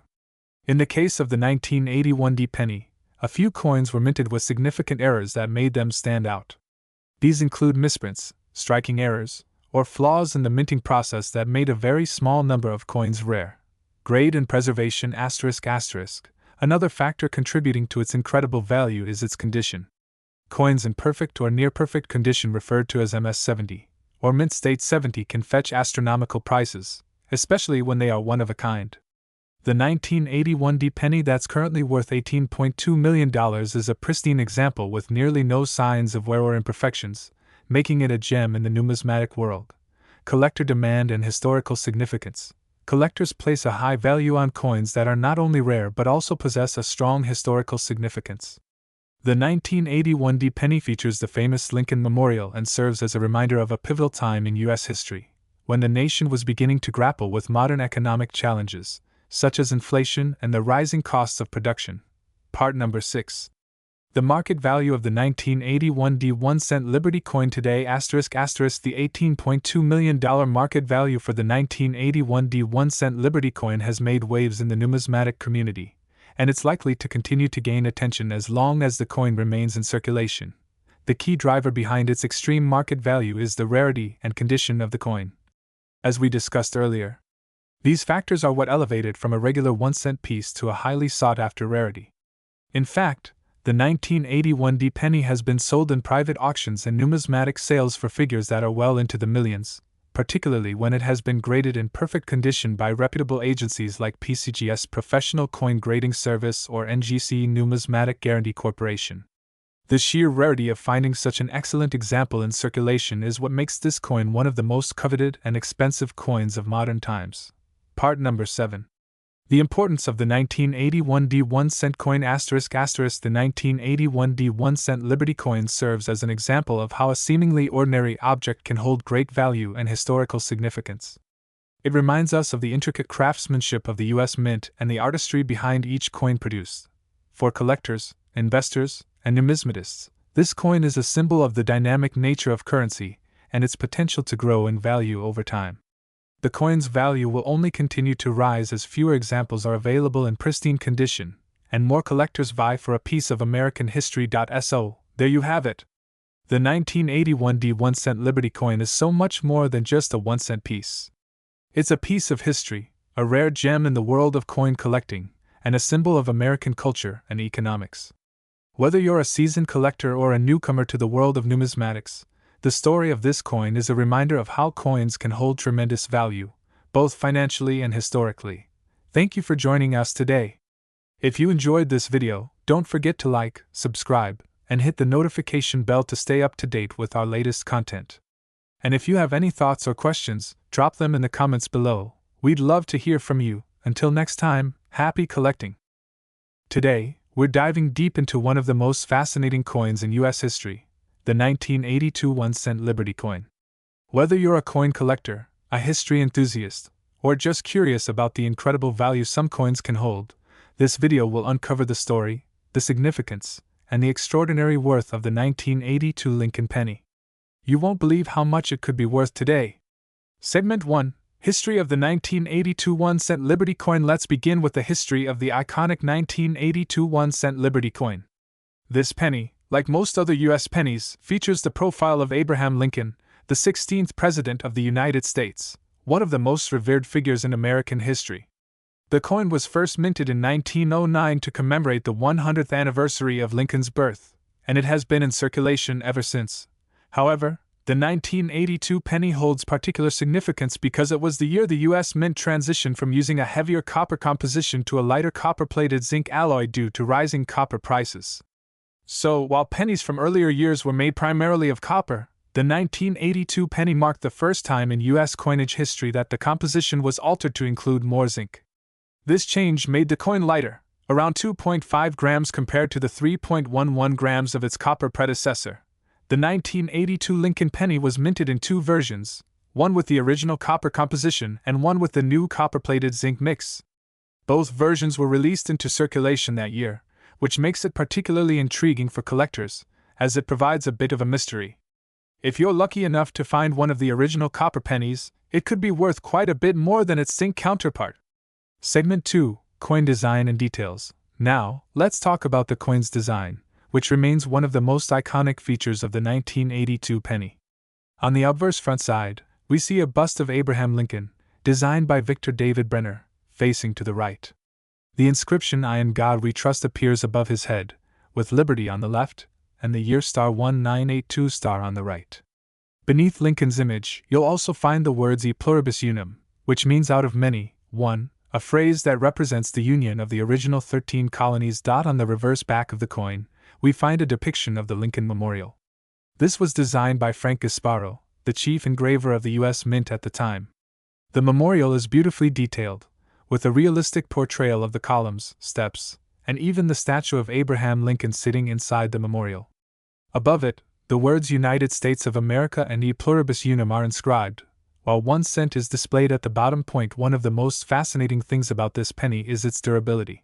In the case of the 1981 D penny, a few coins were minted with significant errors that made them stand out. These include misprints, striking errors, or flaws in the minting process that made a very small number of coins rare. Grade and preservation ****. Another factor contributing to its incredible value is its condition. Coins in perfect or near-perfect condition, referred to as MS-70, or mint state 70, can fetch astronomical prices, especially when they are one of a kind. The 1981 D penny that's currently worth $18.2 million is a pristine example with nearly no signs of wear or imperfections, making it a gem in the numismatic world. Collector demand and historical significance. Collectors place a high value on coins that are not only rare but also possess a strong historical significance. The 1981 D penny features the famous Lincoln Memorial and serves as a reminder of a pivotal time in U.S. history, when the nation was beginning to grapple with modern economic challenges, such as inflation and the rising costs of production. Part number 6. The market value of the 1981 D 1-cent Liberty coin today ****. The $18.2 million market value for the 1981 D 1-cent Liberty coin has made waves in the numismatic community, and it's likely to continue to gain attention as long as the coin remains in circulation. The key driver behind its extreme market value is the rarity and condition of the coin. As we discussed earlier, these factors are what elevate it from a regular 1-cent piece to a highly sought-after rarity. In fact, the 1981 D penny has been sold in private auctions and numismatic sales for figures that are well into the millions, particularly when it has been graded in perfect condition by reputable agencies like PCGS Professional Coin Grading Service or NGC Numismatic Guarantee Corporation. The sheer rarity of finding such an excellent example in circulation is what makes this coin one of the most coveted and expensive coins of modern times. Part number 7. The importance of the 1981 D1 cent coin ***. The 1981 D1 cent Liberty coin serves as an example of how a seemingly ordinary object can hold great value and historical significance. It reminds us of the intricate craftsmanship of the U.S. Mint and the artistry behind each coin produced. For collectors, investors, and numismatists, this coin is a symbol of the dynamic nature of currency and its potential to grow in value over time. The coin's value will only continue to rise as fewer examples are available in pristine condition, and more collectors vie for a piece of American history. So, there you have it. The 1981 D1 cent Liberty coin is so much more than just a 1 cent piece. It's a piece of history, a rare gem in the world of coin collecting, and a symbol of American culture and economics. Whether you're a seasoned collector or a newcomer to the world of numismatics, the story of this coin is a reminder of how coins can hold tremendous value, both financially and historically. Thank you for joining us today. If you enjoyed this video, don't forget to like, subscribe, and hit the notification bell to stay up to date with our latest content. And if you have any thoughts or questions, drop them in the comments below. We'd love to hear from you. Until next time, happy collecting. Today, we're diving deep into one of the most fascinating coins in U.S. history, the 1982 1 cent Liberty coin. Whether you're a coin collector, a history enthusiast, or just curious about the incredible value some coins can hold, this video will uncover the story, the significance, and the extraordinary worth of the 1982 Lincoln penny. You won't believe how much it could be worth today. Segment 1. History of the 1982 1 cent Liberty coin. Let's begin with the history of the iconic 1982 1 cent Liberty coin. This penny, like most other U.S. pennies, features the profile of Abraham Lincoln, the 16th President of the United States, one of the most revered figures in American history. The coin was first minted in 1909 to commemorate the 100th anniversary of Lincoln's birth, and it has been in circulation ever since. However, the 1982 penny holds particular significance because it was the year the U.S. Mint transitioned from using a heavier copper composition to a lighter copper-plated zinc alloy due to rising copper prices. So, while pennies from earlier years were made primarily of copper, the 1982 penny marked the first time in U.S. coinage history that the composition was altered to include more zinc. This change made the coin lighter, around 2.5 grams compared to the 3.11 grams of its copper predecessor. The 1982 Lincoln penny was minted in two versions, one with the original copper composition and one with the new copper-plated zinc mix. Both versions were released into circulation that year, which makes it particularly intriguing for collectors, as it provides a bit of a mystery. If you're lucky enough to find one of the original copper pennies, it could be worth quite a bit more than its zinc counterpart. Segment 2. Coin design and details. Now, let's talk about the coin's design, which remains one of the most iconic features of the 1982 penny. On the obverse front side, we see a bust of Abraham Lincoln, designed by Victor David Brenner, facing to the right. The inscription "I in God We Trust" appears above his head, with Liberty on the left, and the year *1982 on the right. Beneath Lincoln's image, you'll also find the words "E pluribus unum," which means out of many, one, a phrase that represents the union of the original 13 colonies. On the reverse back of the coin, we find a depiction of the Lincoln Memorial. This was designed by Frank Gasparo, the chief engraver of the U.S. Mint at the time. The memorial is beautifully detailed, with a realistic portrayal of the columns, steps, and even the statue of Abraham Lincoln sitting inside the memorial. Above it, the words United States of America and E pluribus unum are inscribed, while 1 cent is displayed at the bottom point. One of the most fascinating things about this penny is its durability.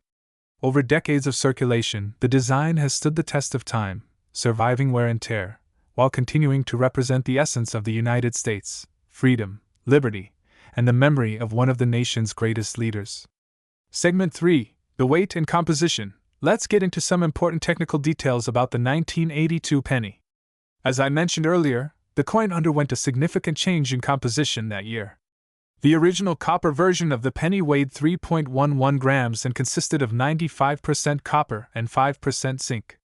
Over decades of circulation, the design has stood the test of time, surviving wear and tear, while continuing to represent the essence of the United States, freedom, liberty, and the memory of one of the nation's greatest leaders. Segment 3. The weight and composition. Let's get into some important technical details about the 1982 penny. As I mentioned earlier, the coin underwent a significant change in composition that year. The original copper version of the penny weighed 3.11 grams and consisted of 95% copper and 5% zinc.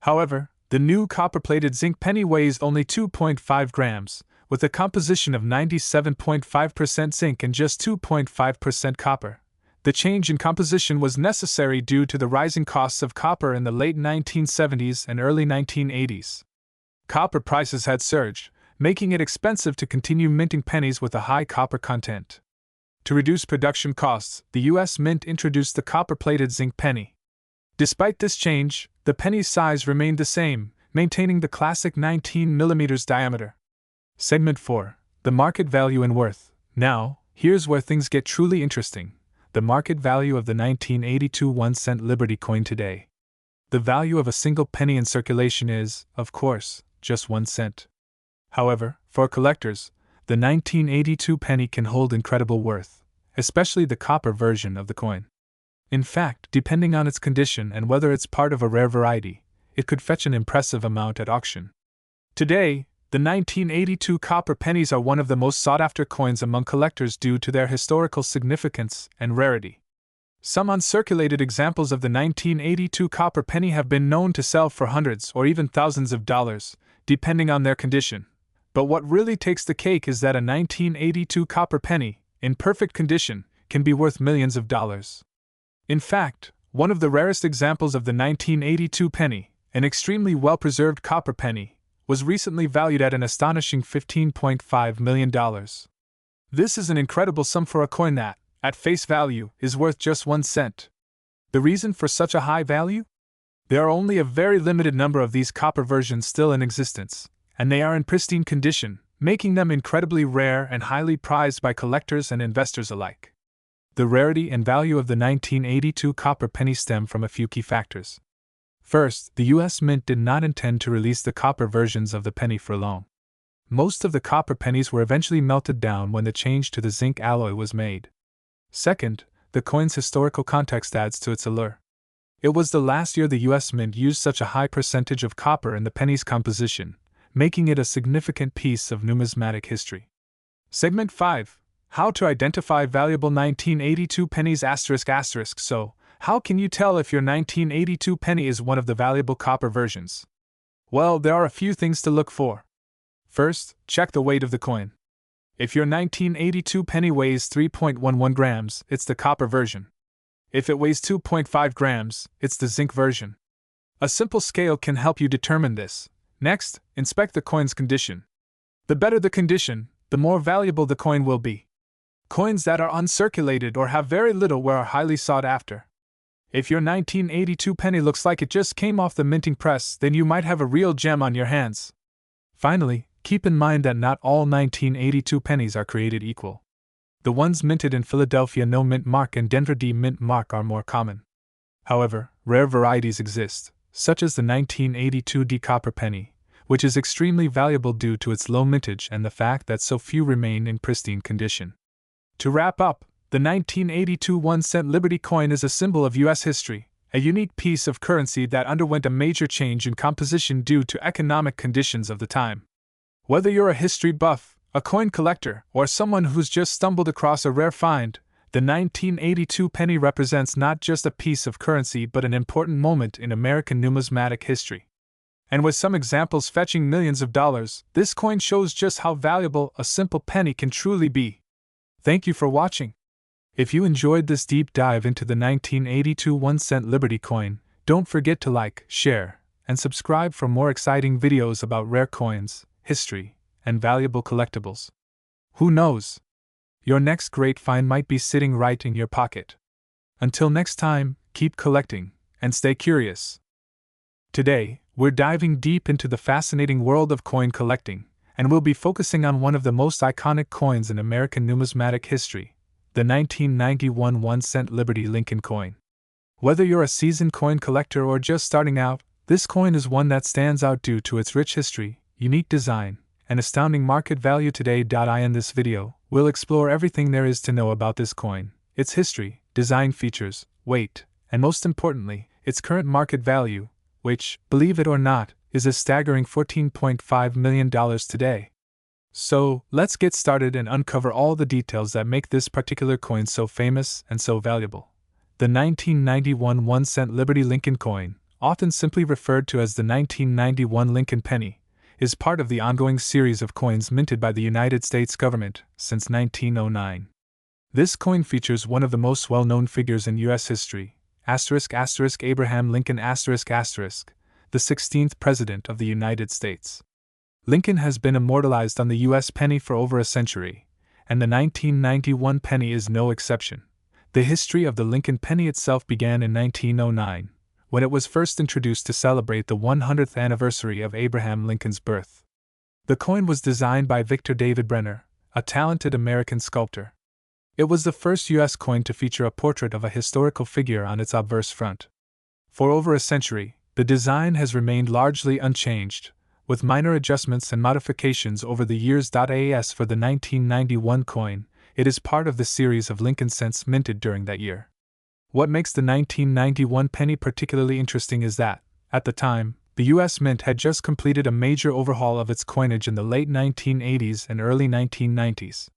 However, the new copper-plated zinc penny weighs only 2.5 grams, with a composition of 97.5% zinc and just 2.5% copper. The change in composition was necessary due to the rising costs of copper in the late 1970s and early 1980s. Copper prices had surged, making it expensive to continue minting pennies with a high copper content. To reduce production costs, the U.S. Mint introduced the copper-plated zinc penny. Despite this change, the penny's size remained the same, maintaining the classic 19 mm diameter. Segment 4. The market value and worth. Now, here's where things get truly interesting. The market value of the 1982 1-cent Liberty coin today. The value of a single penny in circulation is, of course, just 1 cent. However, for collectors, the 1982 penny can hold incredible worth, especially the copper version of the coin. In fact, depending on its condition and whether it's part of a rare variety, it could fetch an impressive amount at auction. Today, the 1982 copper pennies are one of the most sought-after coins among collectors due to their historical significance and rarity. Some uncirculated examples of the 1982 copper penny have been known to sell for hundreds or even thousands of dollars, depending on their condition. But what really takes the cake is that a 1982 copper penny, in perfect condition, can be worth millions of dollars. In fact, one of the rarest examples of the 1982 penny, an extremely well-preserved copper penny, was recently valued at an astonishing $15.5 million. This is an incredible sum for a coin that, at face value, is worth just 1 cent. The reason for such a high value? There are only a very limited number of these copper versions still in existence, and they are in pristine condition, making them incredibly rare and highly prized by collectors and investors alike. The rarity and value of the 1982 copper penny stem from a few key factors. First, the U.S. Mint did not intend to release the copper versions of the penny for long. Most of the copper pennies were eventually melted down when the change to the zinc alloy was made. Second, the coin's historical context adds to its allure. It was the last year the U.S. Mint used such a high percentage of copper in the penny's composition, making it a significant piece of numismatic history. Segment 5. How to identify valuable 1982 pennies ***. So, how can you tell if your 1982 penny is one of the valuable copper versions? Well, there are a few things to look for. First, check the weight of the coin. If your 1982 penny weighs 3.11 grams, it's the copper version. If it weighs 2.5 grams, it's the zinc version. A simple scale can help you determine this. Next, inspect the coin's condition. The better the condition, the more valuable the coin will be. Coins that are uncirculated or have very little wear are highly sought after. If your 1982 penny looks like it just came off the minting press, then you might have a real gem on your hands. Finally, keep in mind that not all 1982 pennies are created equal. The ones minted in Philadelphia No Mint Mark and Denver D Mint Mark are more common. However, rare varieties exist, such as the 1982 D copper penny, which is extremely valuable due to its low mintage and the fact that so few remain in pristine condition. To wrap up, the 1982 1-cent Liberty coin is a symbol of U.S. history, a unique piece of currency that underwent a major change in composition due to economic conditions of the time. Whether you're a history buff, a coin collector, or someone who's just stumbled across a rare find, the 1982 penny represents not just a piece of currency but an important moment in American numismatic history. And with some examples fetching millions of dollars, this coin shows just how valuable a simple penny can truly be. Thank you for watching. If you enjoyed this deep dive into the 1982 1-cent Liberty coin, don't forget to like, share, and subscribe for more exciting videos about rare coins, history, and valuable collectibles. Who knows? Your next great find might be sitting right in your pocket. Until next time, keep collecting, and stay curious. Today, we're diving deep into the fascinating world of coin collecting, and we'll be focusing on one of the most iconic coins in American numismatic history, the 1991 1-cent Liberty Lincoln coin. Whether you're a seasoned coin collector or just starting out, this coin is one that stands out due to its rich history, unique design, and astounding market value today. In this video, we'll explore everything there is to know about this coin, its history, design features, weight, and most importantly, its current market value, which, believe it or not, is a staggering $14.5 million today. So, let's get started and uncover all the details that make this particular coin so famous and so valuable. The 1991 1-cent Liberty Lincoln coin, often simply referred to as the 1991 Lincoln penny, is part of the ongoing series of coins minted by the United States government since 1909. This coin features one of the most well-known figures in U.S. history, Abraham Lincoln, the 16th President of the United States. Lincoln has been immortalized on the U.S. penny for over a century, and the 1991 penny is no exception. The history of the Lincoln penny itself began in 1909, when it was first introduced to celebrate the 100th anniversary of Abraham Lincoln's birth. The coin was designed by Victor David Brenner, a talented American sculptor. It was the first U.S. coin to feature a portrait of a historical figure on its obverse front. For over a century, the design has remained largely unchanged, with minor adjustments and modifications over the years. As for the 1991 coin, it is part of the series of Lincoln cents minted during that year. What makes the 1991 penny particularly interesting is that, at the time, the U.S. Mint had just completed a major overhaul of its coinage in the late 1980s and early 1990s.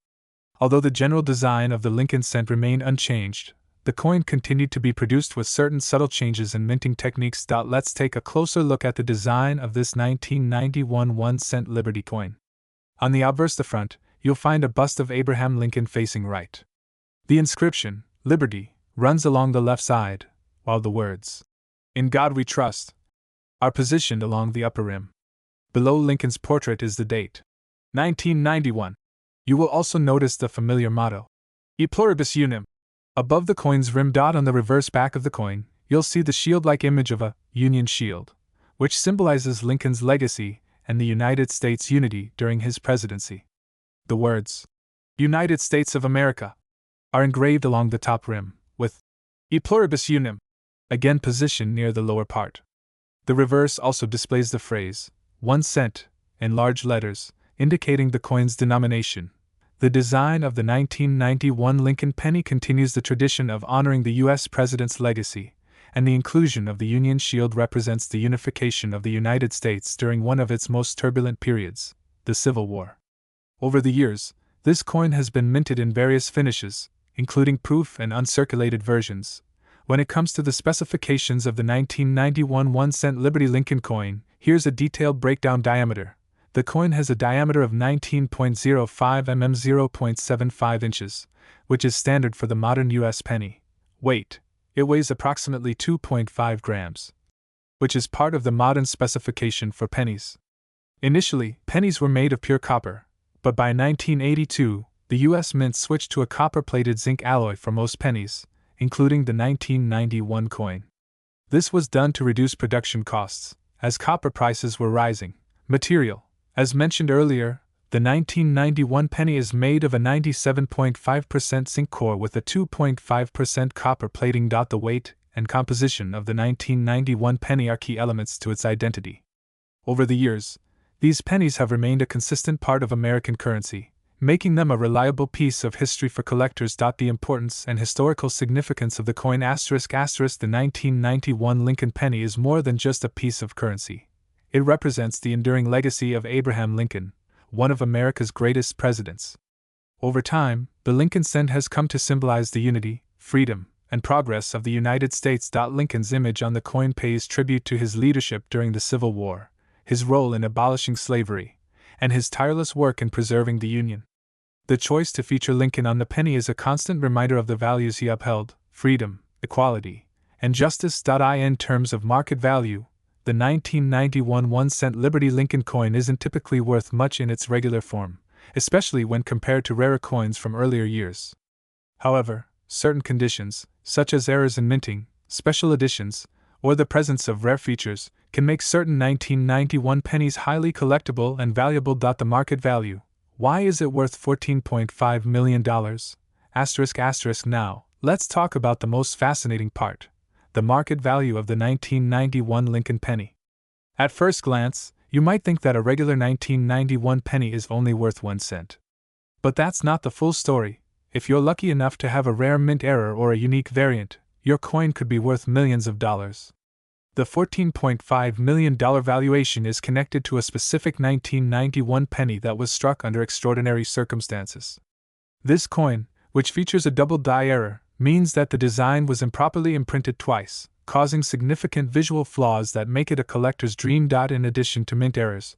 Although the general design of the Lincoln cent remained unchanged, the coin continued to be produced with certain subtle changes in minting techniques. Let's take a closer look at the design of this 1991 1-cent Liberty coin. On the obverse, the front, you'll find a bust of Abraham Lincoln facing right. The inscription, Liberty, runs along the left side, while the words, "In God We Trust," are positioned along the upper rim. Below Lincoln's portrait is the date, 1991. You will also notice the familiar motto, E Pluribus Unum. Above the coin's rim. On the reverse back of the coin, you'll see the shield-like image of a Union shield, which symbolizes Lincoln's legacy and the United States' unity during his presidency. The words, United States of America, are engraved along the top rim, with E Pluribus Unum again positioned near the lower part. The reverse also displays the phrase, 1 cent, in large letters, indicating the coin's denomination. The design of the 1991 Lincoln penny continues the tradition of honoring the U.S. President's legacy, and the inclusion of the Union Shield represents the unification of the United States during one of its most turbulent periods, the Civil War. Over the years, this coin has been minted in various finishes, including proof and uncirculated versions. When it comes to the specifications of the 1991 1-cent Liberty Lincoln coin, here's a detailed breakdown. Diameter. The coin has a diameter of 19.05 mm, 0.75 inches, which is standard for the modern U.S. penny. Weight. It weighs approximately 2.5 grams, which is part of the modern specification for pennies. Initially, pennies were made of pure copper, but by 1982, the U.S. Mint switched to a copper-plated zinc alloy for most pennies, including the 1991 coin. This was done to reduce production costs, as copper prices were rising. Material. As mentioned earlier, the 1991 penny is made of a 97.5% zinc core with a 2.5% copper plating. The weight and composition of the 1991 penny are key elements to its identity. Over the years, these pennies have remained a consistent part of American currency, making them a reliable piece of history for collectors. The importance and historical significance of the coin ***. The 1991 Lincoln penny is more than just a piece of currency. It represents the enduring legacy of Abraham Lincoln, one of America's greatest presidents. Over time, the Lincoln cent has come to symbolize the unity, freedom, and progress of the United States. Lincoln's image on the coin pays tribute to his leadership during the Civil War, his role in abolishing slavery, and his tireless work in preserving the Union. The choice to feature Lincoln on the penny is a constant reminder of the values he upheld: freedom, equality, and justice. In terms of market value, the 1991 1-cent Liberty Lincoln coin isn't typically worth much in its regular form, especially when compared to rarer coins from earlier years. However, certain conditions, such as errors in minting, special editions, or the presence of rare features, can make certain 1991 pennies highly collectible and valuable. The market value. Why is it worth $14.5 million? Now, let's talk about the most fascinating part: the market value of the 1991 Lincoln penny. At first glance, you might think that a regular 1991 penny is only worth 1 cent. But that's not the full story. If you're lucky enough to have a rare mint error or a unique variant, your coin could be worth millions of dollars. The $14.5 million valuation is connected to a specific 1991 penny that was struck under extraordinary circumstances. This coin, which features a double die error, means that the design was improperly imprinted twice, causing significant visual flaws that make it a collector's dream. In addition to mint errors,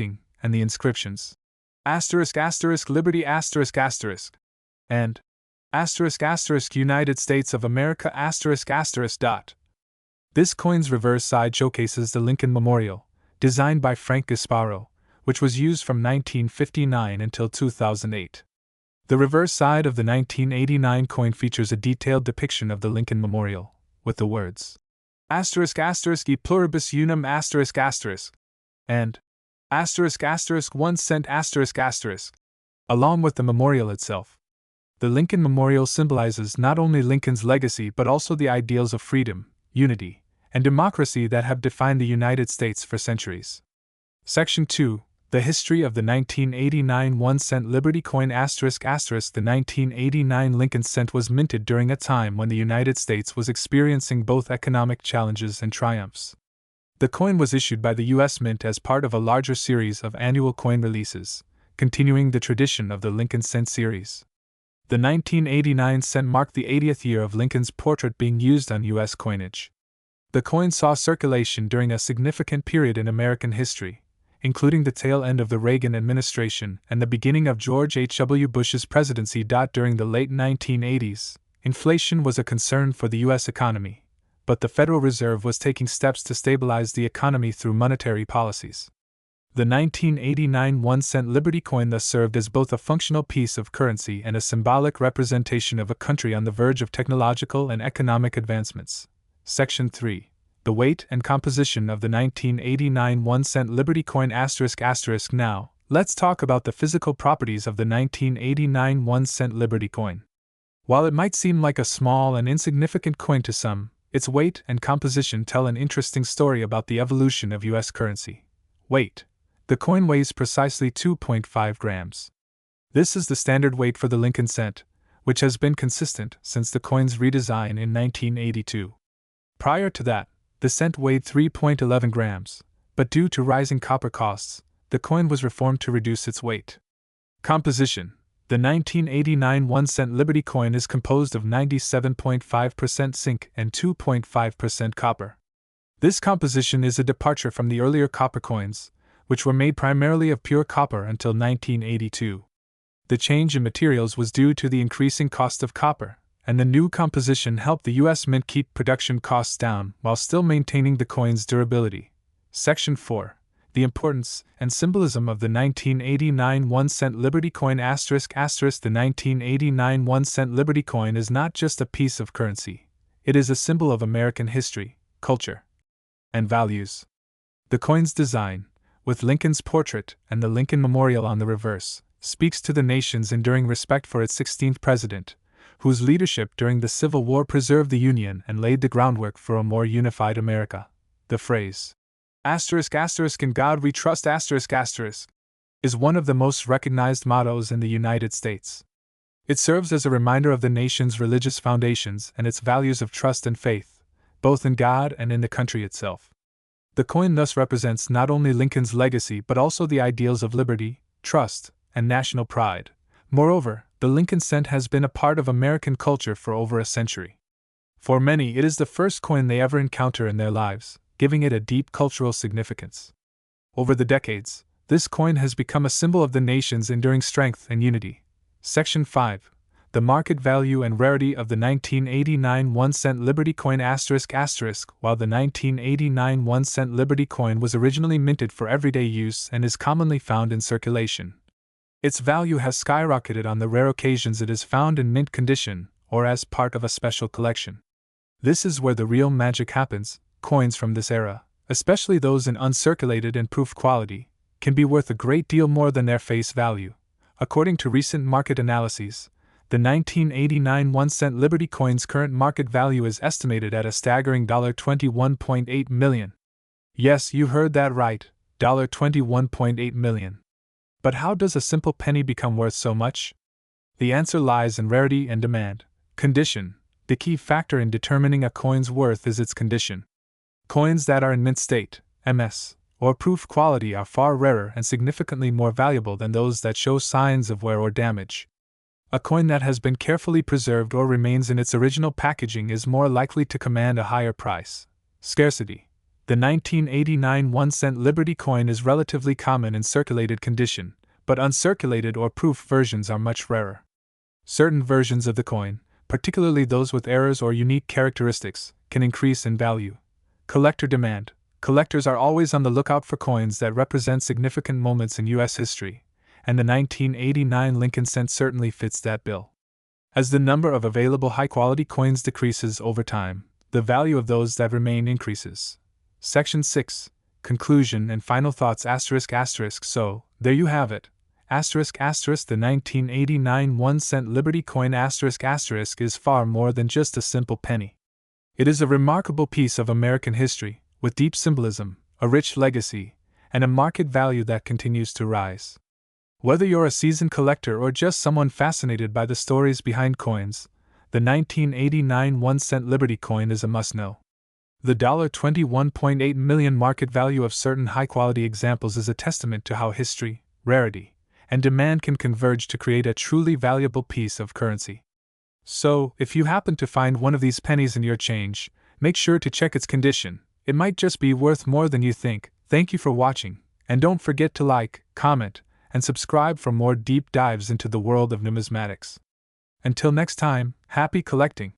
printing, and the inscriptions. **Liberty** and **United States of America**. This coin's reverse side showcases the Lincoln Memorial, designed by Frank Gasparo, which was used from 1959 until 2008. The reverse side of the 1989 coin features a detailed depiction of the Lincoln Memorial, with the words ****e pluribus unum** and ***1 cent***, along with the memorial itself. The Lincoln Memorial symbolizes not only Lincoln's legacy but also the ideals of freedom, unity, and democracy that have defined the United States for centuries. Section 2. The history of the 1989 1-cent Liberty coin ***. The 1989 Lincoln cent was minted during a time when the United States was experiencing both economic challenges and triumphs. The coin was issued by the U.S. Mint as part of a larger series of annual coin releases, continuing the tradition of the Lincoln cent series. The 1989 cent marked the 80th year of Lincoln's portrait being used on U.S. coinage. The coin saw circulation during a significant period in American history, including the tail end of the Reagan administration and the beginning of George H.W. Bush's presidency. During the late 1980s, inflation was a concern for the U.S. economy, but the Federal Reserve was taking steps to stabilize the economy through monetary policies. The 1989 1-cent Liberty coin thus served as both a functional piece of currency and a symbolic representation of a country on the verge of technological and economic advancements. Section 3. The weight and composition of the 1989 1-cent Liberty coin ***. Now, let's talk about the physical properties of the 1989 1-cent Liberty coin. While it might seem like a small and insignificant coin to some, its weight and composition tell an interesting story about the evolution of U.S. currency. Weight. The coin weighs precisely 2.5 grams. This is the standard weight for the Lincoln cent, which has been consistent since the coin's redesign in 1982. Prior to that, The cent weighed 3.11 grams, but due to rising copper costs, the coin was reformed to reduce its weight. Composition: the 1989 1-cent Liberty coin is composed of 97.5% zinc and 2.5% copper. This composition is a departure from the earlier copper coins, which were made primarily of pure copper until 1982. The change in materials was due to the increasing cost of copper, and the new composition helped the U.S. Mint keep production costs down while still maintaining the coin's durability. Section 4. The importance and symbolism of the 1989 1-cent Liberty coin ***. The 1989 1-cent Liberty coin is not just a piece of currency. It is a symbol of American history, culture, and values. The coin's design, with Lincoln's portrait and the Lincoln Memorial on the reverse, speaks to the nation's enduring respect for its 16th president, whose leadership during the Civil War preserved the Union and laid the groundwork for a more unified America. The phrase, ****In God we trust** is one of the most recognized mottos in the United States. It serves as a reminder of the nation's religious foundations and its values of trust and faith, both in God and in the country itself. The coin thus represents not only Lincoln's legacy but also the ideals of liberty, trust, and national pride. Moreover, the Lincoln cent has been a part of American culture for over a century. For many, it is the first coin they ever encounter in their lives, giving it a deep cultural significance. Over the decades, this coin has become a symbol of the nation's enduring strength and unity. Section 5. The market value and rarity of the 1989 1-cent Liberty coin ****. While the 1989 1-cent Liberty coin was originally minted for everyday use and is commonly found in circulation, its value has skyrocketed on the rare occasions it is found in mint condition or as part of a special collection. This is where the real magic happens. Coins from this era, especially those in uncirculated and proof quality, can be worth a great deal more than their face value. According to recent market analyses, the 1989 1-cent Liberty coin's current market value is estimated at a staggering $21.8 million. Yes, you heard that right, $21.8 million. But how does a simple penny become worth so much? The answer lies in rarity and demand. Condition: the key factor in determining a coin's worth is its condition. Coins that are in mint state, MS, or proof quality are far rarer and significantly more valuable than those that show signs of wear or damage. A coin that has been carefully preserved or remains in its original packaging is more likely to command a higher price. Scarcity: the 1989 1-cent Liberty coin is relatively common in circulated condition, but uncirculated or proof versions are much rarer. Certain versions of the coin, particularly those with errors or unique characteristics, can increase in value. Collector demand: collectors are always on the lookout for coins that represent significant moments in U.S. history, and the 1989 Lincoln cent certainly fits that bill. As the number of available high-quality coins decreases over time, the value of those that remain increases. Section 6. Conclusion and final thoughts ****. So, there you have it. ****. The 1989 1-cent Liberty coin **** is far more than just a simple penny. It is a remarkable piece of American history, with deep symbolism, a rich legacy, and a market value that continues to rise. Whether you're a seasoned collector or just someone fascinated by the stories behind coins, the 1989 1-cent Liberty coin is a must-know. The $21.8 million market value of certain high-quality examples is a testament to how history, rarity, and demand can converge to create a truly valuable piece of currency. So, if you happen to find one of these pennies in your change, make sure to check its condition. It might just be worth more than you think. Thank you for watching, and don't forget to like, comment, and subscribe for more deep dives into the world of numismatics. Until next time, happy collecting!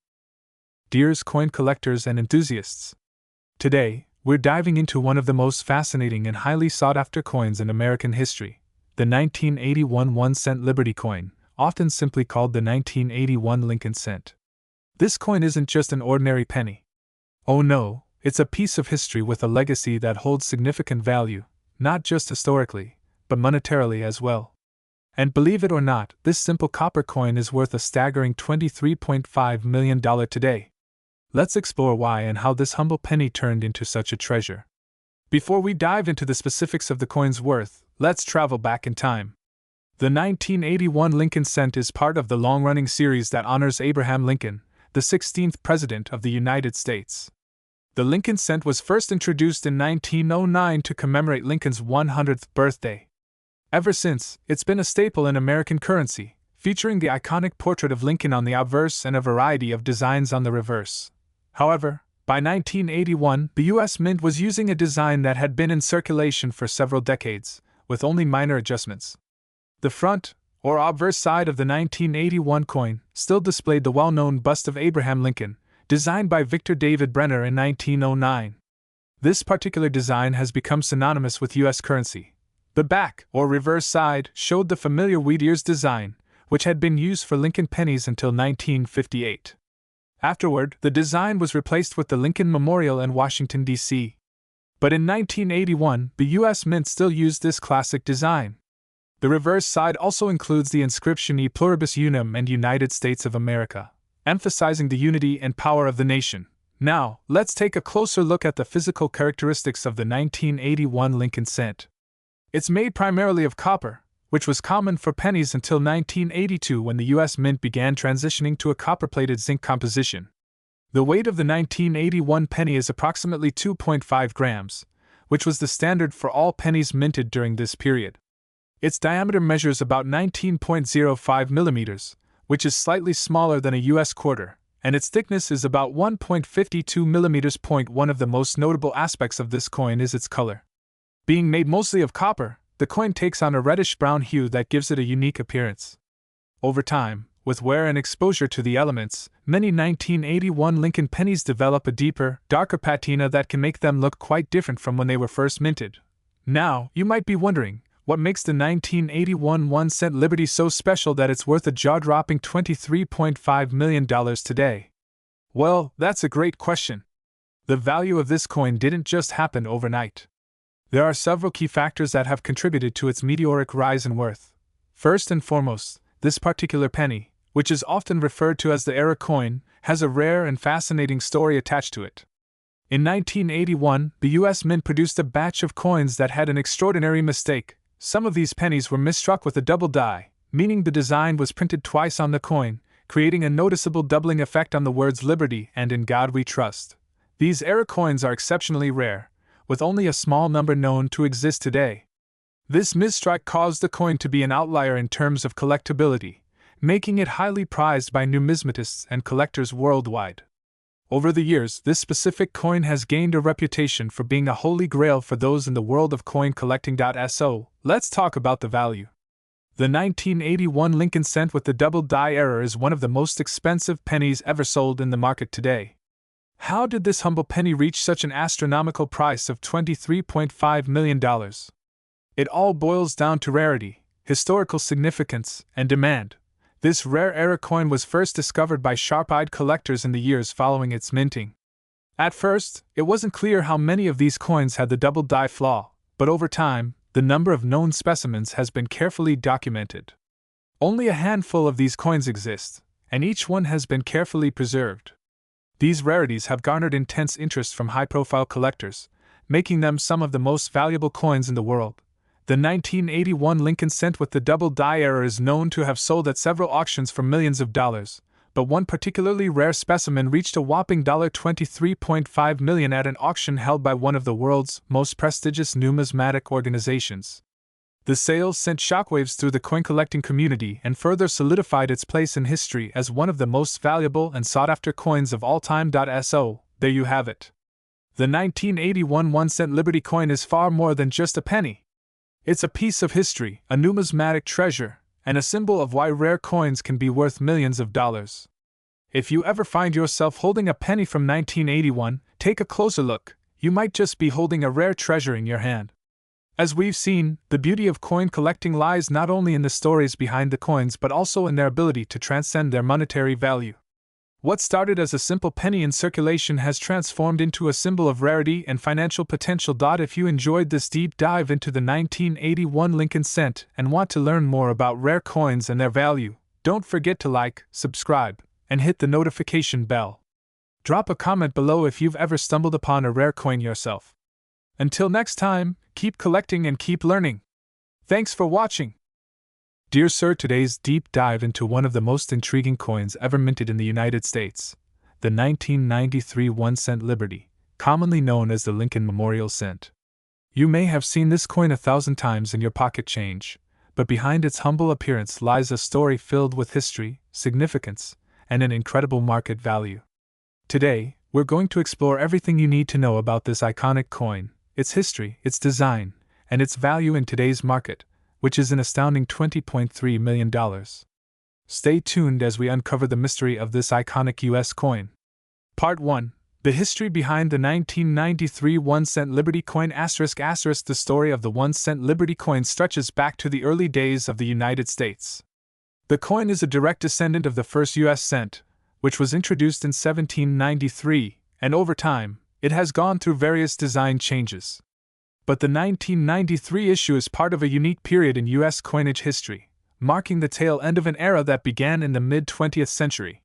Dears coin collectors and enthusiasts! Today, we're diving into one of the most fascinating and highly sought-after coins in American history, the 1981 1-cent Liberty coin, often simply called the 1981 Lincoln cent. This coin isn't just an ordinary penny. Oh no, it's a piece of history with a legacy that holds significant value, not just historically, but monetarily as well. And believe it or not, this simple copper coin is worth a staggering $23.5 million today. Let's explore why and how this humble penny turned into such a treasure. Before we dive into the specifics of the coin's worth, let's travel back in time. The 1981 Lincoln cent is part of the long-running series that honors Abraham Lincoln, the 16th President of the United States. The Lincoln cent was first introduced in 1909 to commemorate Lincoln's 100th birthday. Ever since, it's been a staple in American currency, featuring the iconic portrait of Lincoln on the obverse and a variety of designs on the reverse. However, by 1981, the U.S. Mint was using a design that had been in circulation for several decades, with only minor adjustments. The front, or obverse side of the 1981 coin still displayed the well-known bust of Abraham Lincoln, designed by Victor David Brenner in 1909. This particular design has become synonymous with U.S. currency. The back, or reverse side, showed the familiar wheat ears design, which had been used for Lincoln pennies until 1958. Afterward, the design was replaced with the Lincoln Memorial in Washington, D.C. But in 1981, the U.S. Mint still used this classic design. The reverse side also includes the inscription E Pluribus Unum and United States of America, emphasizing the unity and power of the nation. Now, let's take a closer look at the physical characteristics of the 1981 Lincoln cent. It's made primarily of copper, which was common for pennies until 1982 when the U.S. Mint began transitioning to a copper-plated zinc composition. The weight of the 1981 penny is approximately 2.5 grams, which was the standard for all pennies minted during this period. Its diameter measures about 19.05 millimeters, which is slightly smaller than a U.S. quarter, and its thickness is about 1.52 millimeters. One of the most notable aspects of this coin is its color. Being made mostly of copper, the coin takes on a reddish-brown hue that gives it a unique appearance. Over time, with wear and exposure to the elements, many 1981 Lincoln pennies develop a deeper, darker patina that can make them look quite different from when they were first minted. Now, you might be wondering, what makes the 1981 1-cent Liberty so special that it's worth a jaw-dropping $23.5 million today? Well, that's a great question. The value of this coin didn't just happen overnight. There are several key factors that have contributed to its meteoric rise in worth. First and foremost, this particular penny, which is often referred to as the era coin, has a rare and fascinating story attached to it. In 1981, the U.S. Mint produced a batch of coins that had an extraordinary mistake. Some of these pennies were misstruck with a double die, meaning the design was printed twice on the coin, creating a noticeable doubling effect on the words Liberty and In God We Trust. These era coins are exceptionally rare, with only a small number known to exist today. This misstrike caused the coin to be an outlier in terms of collectability, making it highly prized by numismatists and collectors worldwide. Over the years, this specific coin has gained a reputation for being a holy grail for those in the world of coin collecting. So, let's talk about the value. The 1981 Lincoln cent with the double die error is one of the most expensive pennies ever sold in the market today. How did this humble penny reach such an astronomical price of $23.5 million? It all boils down to rarity, historical significance, and demand. This rare era coin was first discovered by sharp-eyed collectors in the years following its minting. At first, it wasn't clear how many of these coins had the double die flaw, but over time, the number of known specimens has been carefully documented. Only a handful of these coins exist, and each one has been carefully preserved. These rarities have garnered intense interest from high-profile collectors, making them some of the most valuable coins in the world. The 1981 Lincoln cent with the double die error is known to have sold at several auctions for millions of dollars, but one particularly rare specimen reached a whopping $23.5 million at an auction held by one of the world's most prestigious numismatic organizations. The sales sent shockwaves through the coin-collecting community and further solidified its place in history as one of the most valuable and sought-after coins of all time. So, there you have it. The 1981 1-cent Liberty coin is far more than just a penny. It's a piece of history, a numismatic treasure, and a symbol of why rare coins can be worth millions of dollars. If you ever find yourself holding a penny from 1981, take a closer look. You might just be holding a rare treasure in your hand. As we've seen, the beauty of coin collecting lies not only in the stories behind the coins but also in their ability to transcend their monetary value. What started as a simple penny in circulation has transformed into a symbol of rarity and financial potential. If you enjoyed this deep dive into the 1981 Lincoln cent and want to learn more about rare coins and their value, don't forget to like, subscribe, and hit the notification bell. Drop a comment below if you've ever stumbled upon a rare coin yourself. Until next time, keep collecting and keep learning. Thanks for watching. Dear Sir, today's deep dive into one of the most intriguing coins ever minted in the United States, the 1993 1-cent Liberty, commonly known as the Lincoln Memorial Cent. You may have seen this coin 1,000 times in your pocket change, but behind its humble appearance lies a story filled with history, significance, and an incredible market value. Today, we're going to explore everything you need to know about this iconic coin, its history, its design, and its value in today's market, which is an astounding $20.3 million. Stay tuned as we uncover the mystery of this iconic U.S. coin. Part 1. The history behind the 1993 1-cent Liberty coin ***. The story of the 1-cent Liberty coin stretches back to the early days of the United States. The coin is a direct descendant of the first U.S. cent, which was introduced in 1793, and over time, it has gone through various design changes. But the 1993 issue is part of a unique period in U.S. coinage history, marking the tail end of an era that began in the mid-20th century.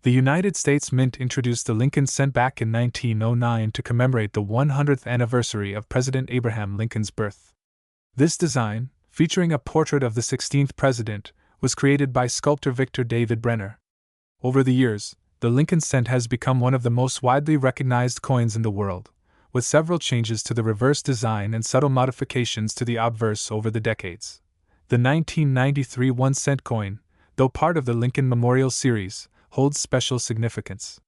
The United States Mint introduced the Lincoln cent back in 1909 to commemorate the 100th anniversary of President Abraham Lincoln's birth. This design, featuring a portrait of the 16th president, was created by sculptor Victor David Brenner. Over the years, the Lincoln cent has become one of the most widely recognized coins in the world, with several changes to the reverse design and subtle modifications to the obverse over the decades. The 1993 1-cent coin, though part of the Lincoln Memorial series, holds special significance.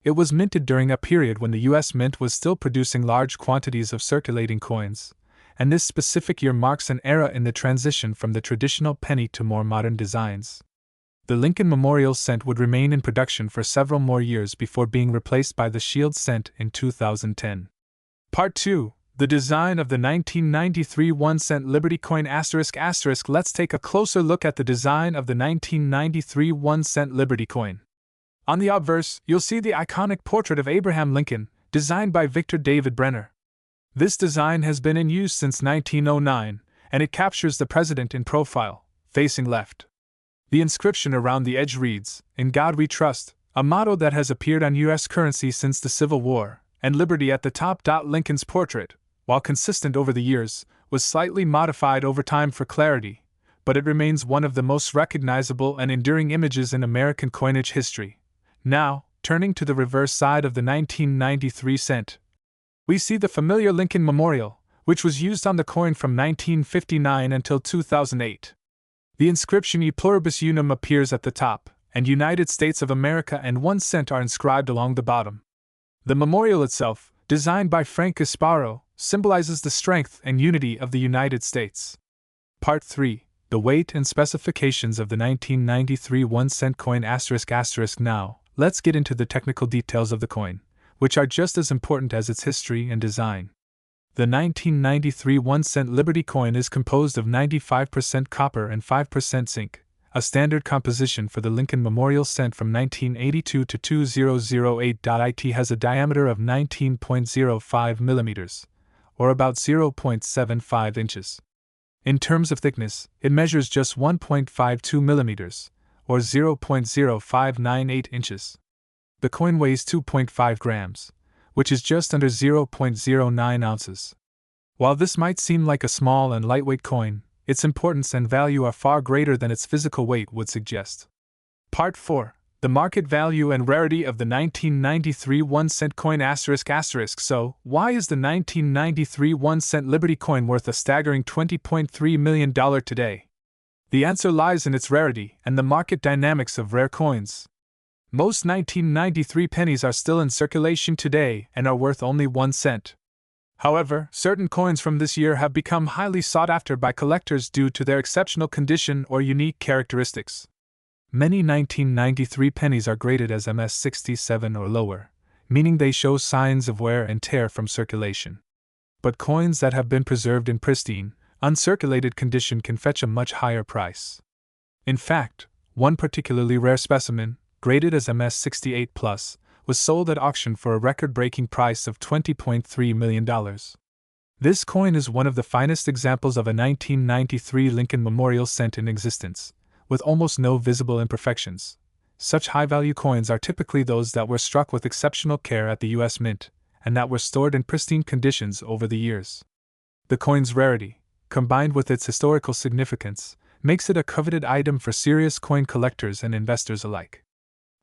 It was minted during a period when the U.S. Mint was still producing large quantities of circulating coins, and this specific year marks an era in the transition from the traditional penny to more modern designs. The Lincoln Memorial Cent would remain in production for several more years before being replaced by the Shield Cent in 2010. Part 2. The design of the 1993 1-cent Liberty coin ***. Let's take a closer look at the design of the 1993 1-cent Liberty coin. On the obverse, you'll see the iconic portrait of Abraham Lincoln, designed by Victor David Brenner. This design has been in use since 1909, and it captures the president in profile, facing left. The inscription around the edge reads, "In God We Trust," a motto that has appeared on U.S. currency since the Civil War, and Liberty at the top. Lincoln's portrait, while consistent over the years, was slightly modified over time for clarity, but it remains one of the most recognizable and enduring images in American coinage history. Now, turning to the reverse side of the 1993 cent, we see the familiar Lincoln Memorial, which was used on the coin from 1959 until 2008. The inscription E Pluribus Unum appears at the top, and United States of America and 1 cent are inscribed along the bottom. The memorial itself, designed by Frank Gasparo, symbolizes the strength and unity of the United States. Part 3. The weight and specifications of the 1993 1-cent coin ***. Now, let's get into the technical details of the coin, which are just as important as its history and design. The 1993 1-cent Liberty coin is composed of 95% copper and 5% zinc, a standard composition for the Lincoln Memorial Cent from 1982 to 2008. It has a diameter of 19.05 millimeters, or about 0.75 inches. In terms of thickness, it measures just 1.52 millimeters, or 0.0598 inches. The coin weighs 2.5 grams, which is just under 0.09 ounces. While this might seem like a small and lightweight coin, its importance and value are far greater than its physical weight would suggest. Part 4. The market value and rarity of the 1993 1-cent coin ***. So, why is the 1993 1-cent Liberty coin worth a staggering $20.3 million today? The answer lies in its rarity and the market dynamics of rare coins. Most 1993 pennies are still in circulation today and are worth only 1 cent. However, certain coins from this year have become highly sought after by collectors due to their exceptional condition or unique characteristics. Many 1993 pennies are graded as MS67 or lower, meaning they show signs of wear and tear from circulation. But coins that have been preserved in pristine, uncirculated condition can fetch a much higher price. In fact, one particularly rare specimen, graded as MS68+, was sold at auction for a record-breaking price of $20.3 million. This coin is one of the finest examples of a 1993 Lincoln Memorial Cent in existence, with almost no visible imperfections. Such high-value coins are typically those that were struck with exceptional care at the U.S. Mint, and that were stored in pristine conditions over the years. The coin's rarity, combined with its historical significance, makes it a coveted item for serious coin collectors and investors alike.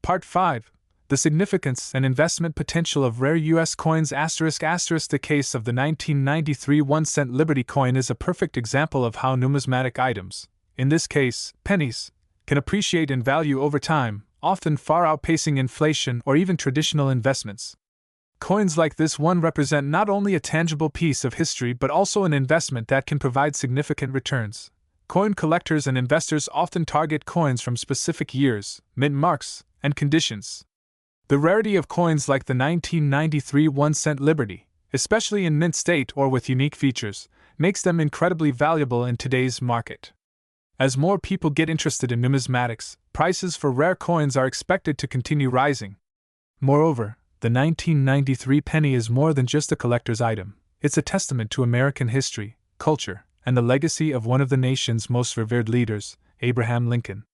Part 5. The significance and investment potential of rare U.S. coins ***. The case of the 1993 1-cent Liberty coin is a perfect example of how numismatic items, in this case, pennies, can appreciate in value over time, often far outpacing inflation or even traditional investments. Coins like this one represent not only a tangible piece of history but also an investment that can provide significant returns. Coin collectors and investors often target coins from specific years, mint marks, and conditions. The rarity of coins like the 1993 1-cent Liberty, especially in mint state or with unique features, makes them incredibly valuable in today's market. As more people get interested in numismatics, prices for rare coins are expected to continue rising. Moreover, the 1993 penny is more than just a collector's item. It's a testament to American history, culture, and the legacy of one of the nation's most revered leaders, Abraham Lincoln.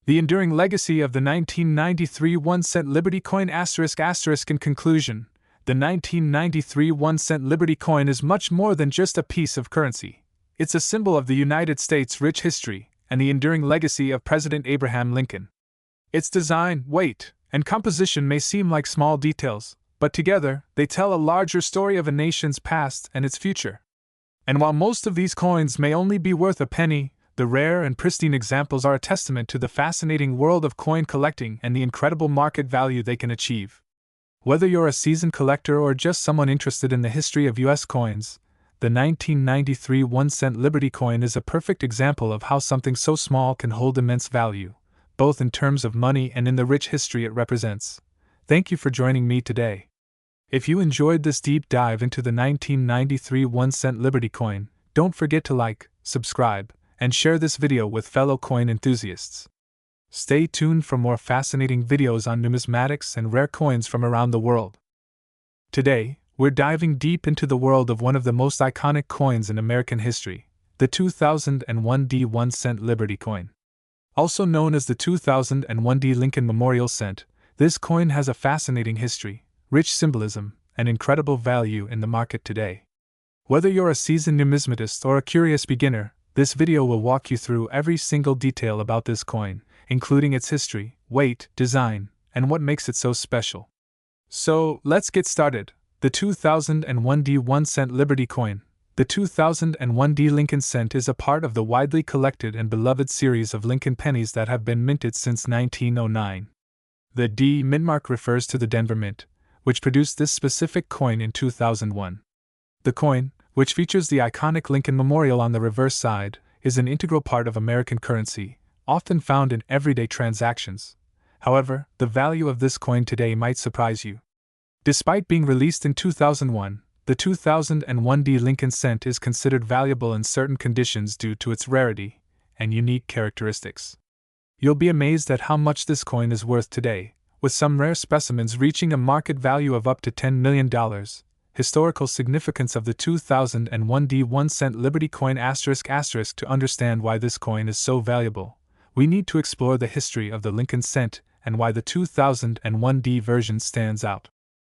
The enduring legacy of the 1993 1-cent Liberty coin ***. In conclusion, the 1993 1-cent Liberty coin is much more than just a piece of currency. It's a symbol of the United States' rich history and the enduring legacy of President Abraham Lincoln. Its design, weight, and composition may seem like small details, but together, they tell a larger story of a nation's past and its future. And while most of these coins may only be worth a penny, the rare and pristine examples are a testament to the fascinating world of coin collecting and the incredible market value they can achieve. Whether you're a seasoned collector or just someone interested in the history of U.S. coins, the 1993 1-cent Liberty coin is a perfect example of how something so small can hold immense value, both in terms of money and in the rich history it represents. Thank you for joining me today. If you enjoyed this deep dive into the 1993 1-cent Liberty coin, don't forget to like, subscribe, and share this video with fellow coin enthusiasts. Stay tuned for more fascinating videos on numismatics and rare coins from around the world. Today, we're diving deep into the world of one of the most iconic coins in American history, the 2001 1-cent Liberty coin. Also known as the 2001 Lincoln Memorial Cent, this coin has a fascinating history, rich symbolism, and incredible value in the market today. Whether you're a seasoned numismatist or a curious beginner, this video will walk you through every single detail about this coin, including its history, weight, design, and what makes it so special. So, let's get started. The 2001 1-cent Liberty coin. The 2001 Lincoln Cent is a part of the widely collected and beloved series of Lincoln pennies that have been minted since 1909. The D mint mark refers to the Denver Mint, which produced this specific coin in 2001. The coin, which features the iconic Lincoln Memorial on the reverse side, is an integral part of American currency, often found in everyday transactions. However, the value of this coin today might surprise you. Despite being released in 2001, the 2001 Lincoln Cent is considered valuable in certain conditions due to its rarity and unique characteristics. You'll be amazed at how much this coin is worth today, with some rare specimens reaching a market value of up to $10 million. Historical significance of the 2001 1-cent Liberty coin ***. To understand why this coin is so valuable, we need to explore the history of the Lincoln Cent and why the 2001 version stands out.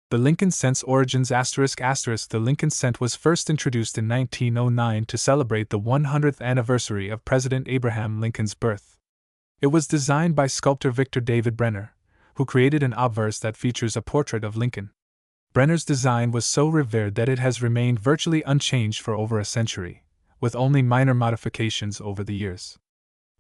The Lincoln Cent's origins ***. The Lincoln Cent was first introduced in 1909 to celebrate the 100th anniversary of President Abraham Lincoln's birth. It was designed by sculptor Victor David Brenner, who created an obverse that features a portrait of Lincoln. Brenner's design was so revered that it has remained virtually unchanged for over a century, with only minor modifications over the years.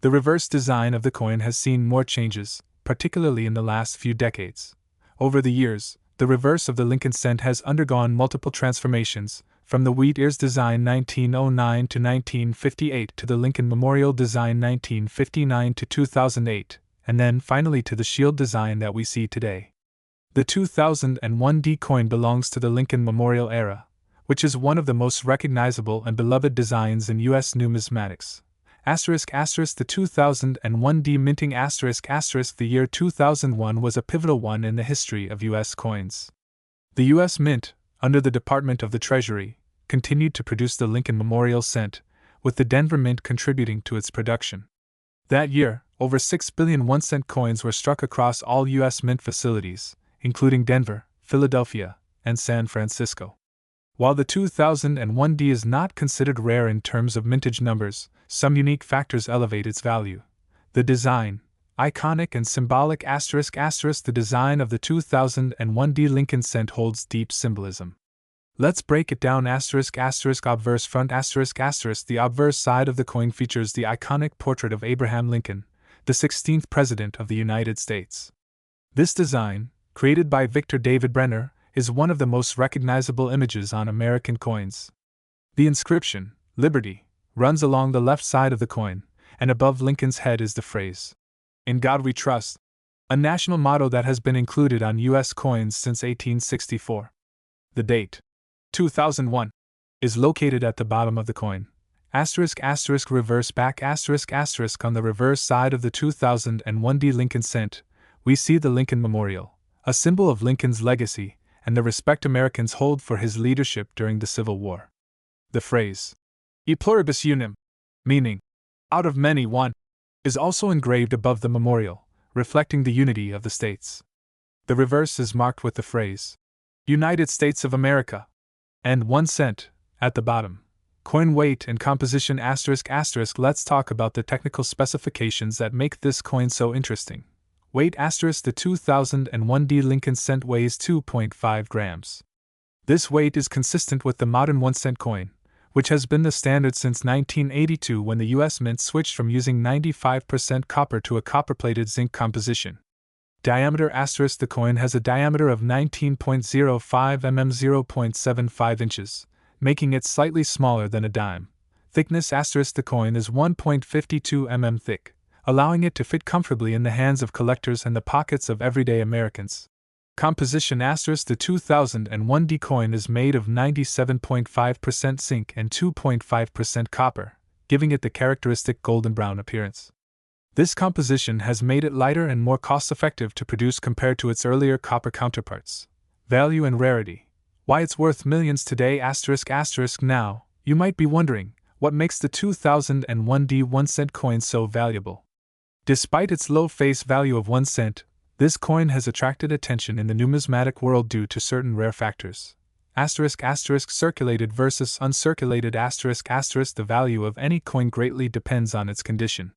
The reverse design of the coin has seen more changes, particularly in the last few decades. Over the years, the reverse of the Lincoln Cent has undergone multiple transformations, from the wheat ears design 1909 to 1958 to the Lincoln Memorial design 1959 to 2008, and then finally to the shield design that we see today. The 2001 coin belongs to the Lincoln Memorial era, which is one of the most recognizable and beloved designs in U.S. numismatics. The 2001 minting ***. The year 2001 was a pivotal one in the history of U.S. coins. The U.S. Mint, under the Department of the Treasury, continued to produce the Lincoln Memorial Cent, with the Denver Mint contributing to its production. That year, over 6 billion 1-cent coins were struck across all U.S. Mint facilities, including Denver, Philadelphia, and San Francisco. While the 2001 is not considered rare in terms of mintage numbers, some unique factors elevate its value. The design, iconic and symbolic ****. The design of the 2001 Lincoln cent holds deep symbolism. Let's break it down. ****. Obverse front ****. The obverse side of the coin features the iconic portrait of Abraham Lincoln, the 16th President of the United States. This design, created by Victor David Brenner, is one of the most recognizable images on American coins. The inscription, Liberty, runs along the left side of the coin, and above Lincoln's head is the phrase, "In God We Trust," a national motto that has been included on U.S. coins since 1864. The date, 2001, is located at the bottom of the coin. Reverse back ****. On the reverse side of the 2001 Lincoln cent, we see the Lincoln Memorial, a symbol of Lincoln's legacy and the respect Americans hold for his leadership during the Civil War. The phrase, "E pluribus unum," meaning, "out of many one," is also engraved above the memorial, reflecting the unity of the states. The reverse is marked with the phrase, "United States of America," and 1 cent at the bottom. Coin weight and composition ****. Let's talk about the technical specifications that make this coin so interesting. Weight ****. The 2001 Lincoln cent weighs 2.5 grams. This weight is consistent with the modern 1 cent coin, which has been the standard since 1982 when the U.S. Mint switched from using 95% copper to a copper-plated zinc composition. Diameter ****. The coin has a diameter of 19.05 mm, 0.75 inches, making it slightly smaller than a dime. Thickness ****. The coin is 1.52 mm thick, allowing it to fit comfortably in the hands of collectors and the pockets of everyday Americans. Composition ****. The 2001 coin is made of 97.5% zinc and 2.5% copper, giving it the characteristic golden brown appearance. This composition has made it lighter and more cost-effective to produce compared to its earlier copper counterparts. Value and rarity. Why it's worth millions today ****. Now, you might be wondering, what makes the 2001 1 cent coin so valuable? Despite its low face value of 1 cent, this coin has attracted attention in the numismatic world due to certain rare factors. Circulated versus uncirculated ****. The value of any coin greatly depends on its condition.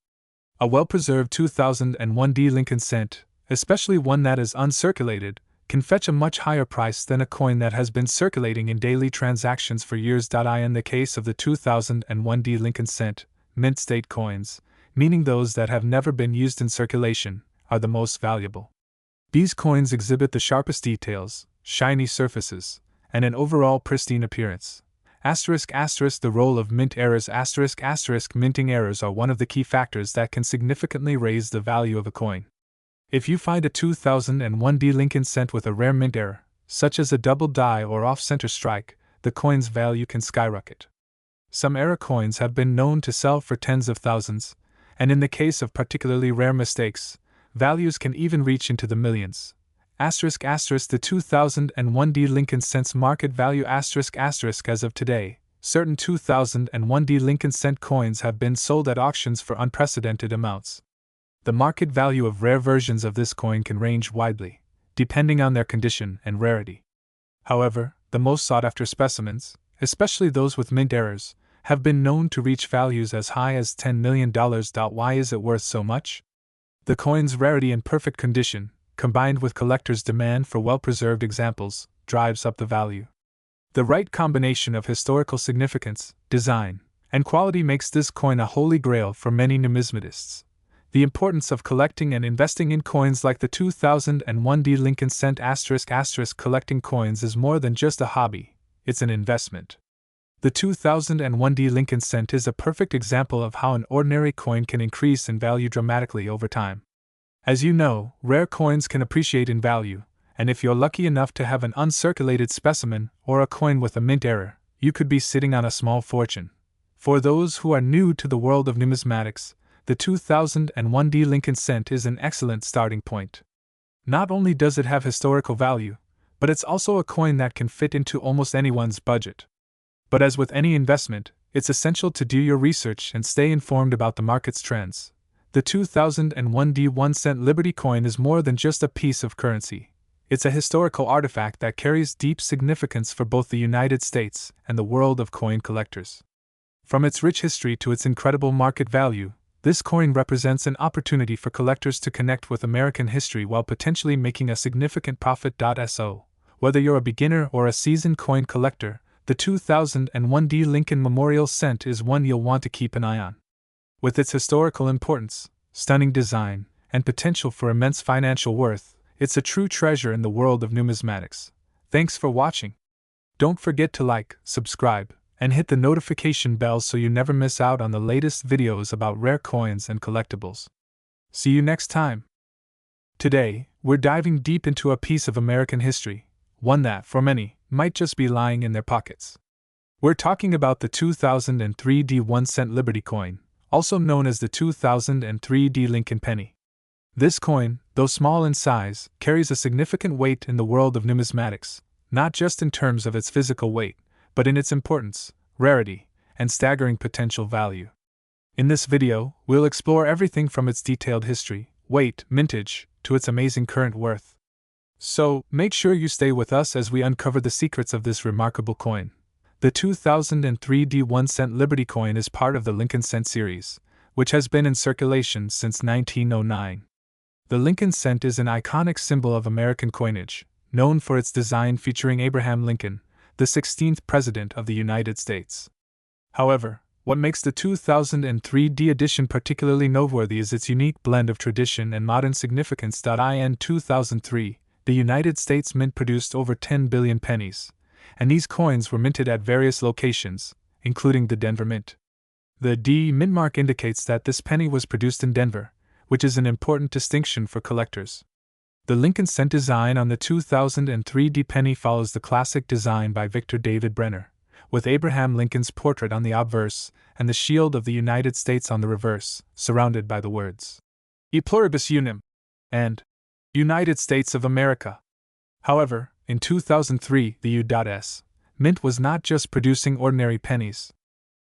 A well-preserved 2001 Lincoln cent, especially one that is uncirculated, can fetch a much higher price than a coin that has been circulating in daily transactions for years. In the case of the 2001 Lincoln cent, mint state coins, meaning those that have never been used in circulation, are the most valuable. These coins exhibit the sharpest details, shiny surfaces, and an overall pristine appearance. The role of mint errors Minting errors are one of the key factors that can significantly raise the value of a coin. If you find a 2001 Lincoln cent with a rare mint error, such as a double die or off-center strike, the coin's value can skyrocket. Some error coins have been known to sell for tens of thousands, and in the case of particularly rare mistakes, values can even reach into the millions. The 2001 Lincoln cent's market value As of today, certain 2001 Lincoln cent coins have been sold at auctions for unprecedented amounts. The market value of rare versions of this coin can range widely, depending on their condition and rarity. However, the most sought-after specimens, especially those with mint errors, have been known to reach values as high as $10 million. Why is it worth so much? The coin's rarity and perfect condition, combined with collectors' demand for well-preserved examples, drives up the value. The right combination of historical significance, design, and quality makes this coin a holy grail for many numismatists. The importance of collecting and investing in coins like the 2001 Lincoln cent ****. Collecting coins is more than just a hobby, it's an investment. The 2001 Lincoln cent is a perfect example of how an ordinary coin can increase in value dramatically over time. As you know, rare coins can appreciate in value, and if you're lucky enough to have an uncirculated specimen or a coin with a mint error, you could be sitting on a small fortune. For those who are new to the world of numismatics, the 2001 Lincoln cent is an excellent starting point. Not only does it have historical value, but it's also a coin that can fit into almost anyone's budget. But as with any investment, it's essential to do your research and stay informed about the market's trends. The 2001 1 cent Liberty coin is more than just a piece of currency. It's a historical artifact that carries deep significance for both the United States and the world of coin collectors. From its rich history to its incredible market value, This coin represents an opportunity for collectors to connect with American history while potentially making a significant profit. So, whether you're a beginner or a seasoned coin collector, the 2001 D. Lincoln Memorial Cent is one you'll want to keep an eye on. With its historical importance, stunning design, and potential for immense financial worth, it's a true treasure in the world of numismatics. Thanks for watching. Don't forget to like, subscribe, and hit the notification bell so you never miss out on the latest videos about rare coins and collectibles. See you next time. Today, we're diving deep into a piece of American history, one that, for many, might just be lying in their pockets. We're talking about the 2003 D 1-cent Liberty coin, also known as the 2003 D Lincoln Penny. This coin, though small in size, carries a significant weight in the world of numismatics, not just in terms of its physical weight, but in its importance, rarity, and staggering potential value. In this video, we'll explore everything from its detailed history, weight, mintage, to its amazing current worth. So, make sure you stay with us as we uncover the secrets of this remarkable coin. The 2003 D 1-cent Liberty coin is part of the Lincoln Cent series, which has been in circulation since 1909. The Lincoln Cent is an iconic symbol of American coinage, known for its design featuring Abraham Lincoln, the 16th President of the United States. However, what makes the 2003 D edition particularly noteworthy is its unique blend of tradition and modern significance. In 2003, the United States Mint produced over 10 billion pennies, and these coins were minted at various locations, including the Denver Mint. The D mint mark indicates that this penny was produced in Denver, which is an important distinction for collectors. The Lincoln Cent design on the 2003 D penny follows the classic design by Victor David Brenner, with Abraham Lincoln's portrait on the obverse and the shield of the United States on the reverse, surrounded by the words E pluribus unum and United States of America. However, in 2003, the U.S. Mint was not just producing ordinary pennies.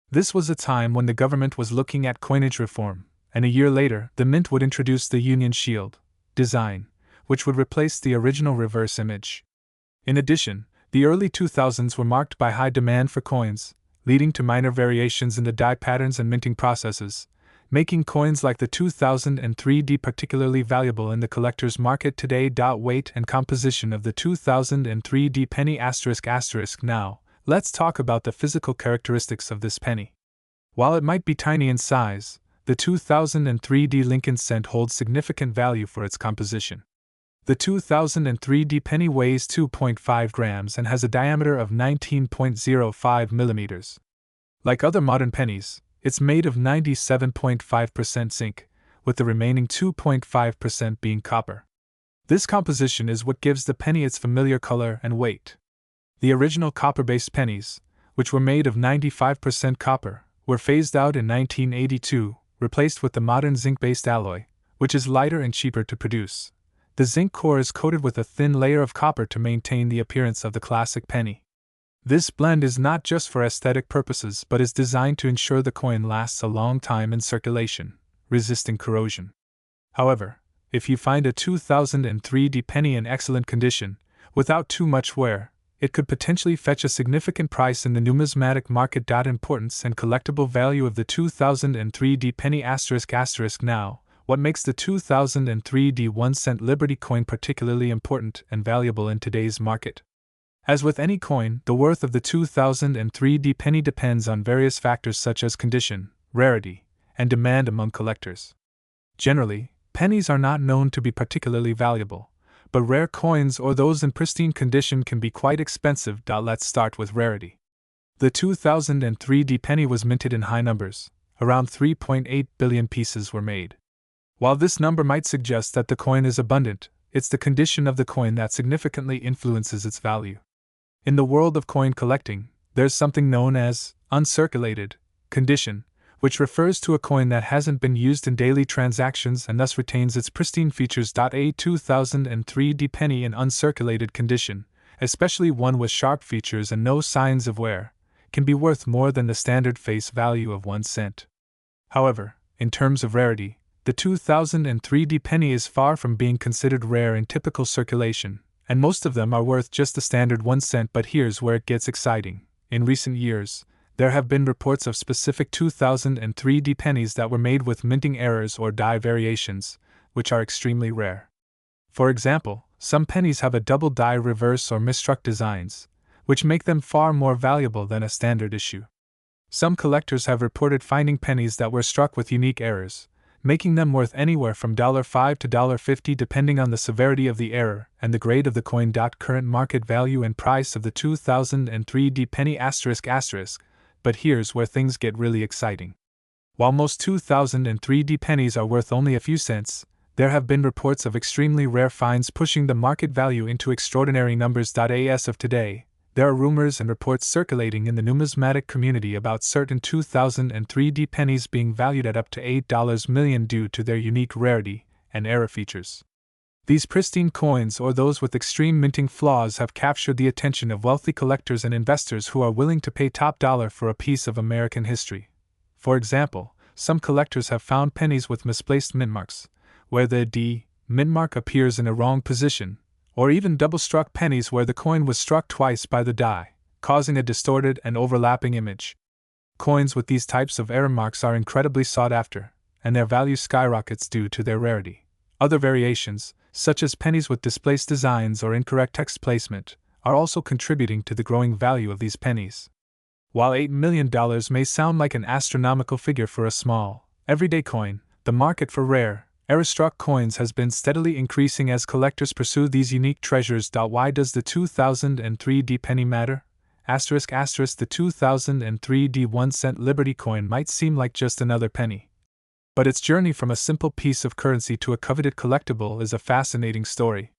This was a time when the government was looking at coinage reform, and a year later, the Mint would introduce the Union Shield design, which would replace the original reverse image. In addition, the early 2000s were marked by high demand for coins, leading to minor variations in the die patterns and minting processes, making coins like the 2003 D particularly valuable in the collector's market today. Weight and composition of the 2003 D penny ***. Now, let's talk about the physical characteristics of this penny. While it might be tiny in size, the 2003 D Lincoln Cent holds significant value for its composition. The 2003 D penny weighs 2.5 grams and has a diameter of 19.05 millimeters. Like other modern pennies, it's made of 97.5% zinc, with the remaining 2.5% being copper. This composition is what gives the penny its familiar color and weight. The original copper-based pennies, which were made of 95% copper, were phased out in 1982, replaced with the modern zinc-based alloy, which is lighter and cheaper to produce. The zinc core is coated with a thin layer of copper to maintain the appearance of the classic penny. This blend is not just for aesthetic purposes but is designed to ensure the coin lasts a long time in circulation, resisting corrosion. However, if you find a 2003 D penny in excellent condition, without too much wear, it could potentially fetch a significant price in the numismatic market. Importance and collectible value of the 2003 D penny ***. Now, what makes the 2003 D 1-cent Liberty coin particularly important and valuable in today's market? As with any coin, the worth of the 2003 D penny depends on various factors such as condition, rarity, and demand among collectors. Generally, pennies are not known to be particularly valuable, but rare coins or those in pristine condition can be quite expensive. Let's start with rarity. The 2003 D penny was minted in high numbers, around 3.8 billion pieces were made. While this number might suggest that the coin is abundant, it's the condition of the coin that significantly influences its value. In the world of coin collecting, there's something known as uncirculated condition, which refers to a coin that hasn't been used in daily transactions and thus retains its pristine features. A 2003 D penny in uncirculated condition, especially one with sharp features and no signs of wear, can be worth more than the standard face value of 1 cent. However, in terms of rarity, the 2003 D penny is far from being considered rare in typical circulation, and most of them are worth just the standard 1 cent. But here's where it gets exciting. In recent years, There have been reports of specific 2003 pennies that were made with minting errors or die variations, which are extremely rare. For example, some pennies have a double die reverse or misstruck designs, which make them far more valuable than a standard issue. Some collectors have reported finding pennies that were struck with unique errors, making them worth anywhere from $5 to $50 depending on the severity of the error and the grade of the coin. Current market value and price of the 2003 penny ***, but here's where things get really exciting. While most 2003 pennies are worth only a few cents, there have been reports of extremely rare finds pushing the market value into extraordinary numbers. As of today, there are rumors and reports circulating in the numismatic community about certain 2003 pennies being valued at up to $8 million due to their unique rarity and error features. These pristine coins, or those with extreme minting flaws, have captured the attention of wealthy collectors and investors who are willing to pay top dollar for a piece of American history. For example, some collectors have found pennies with misplaced mint marks, where the D mint mark appears in a wrong position, or even double-struck pennies where the coin was struck twice by the die, causing a distorted and overlapping image. Coins with these types of error marks are incredibly sought after, and their value skyrockets due to their rarity. Other variations, such as pennies with displaced designs or incorrect text placement, are also contributing to the growing value of these pennies. While $8 million may sound like an astronomical figure for a small, everyday coin, the market for rare, error-struck coins has been steadily increasing as collectors pursue these unique treasures. Why does the 2003 penny matter? The 2003 1-cent Liberty coin might seem like just another penny, but its journey from a simple piece of currency to a coveted collectible is a fascinating story.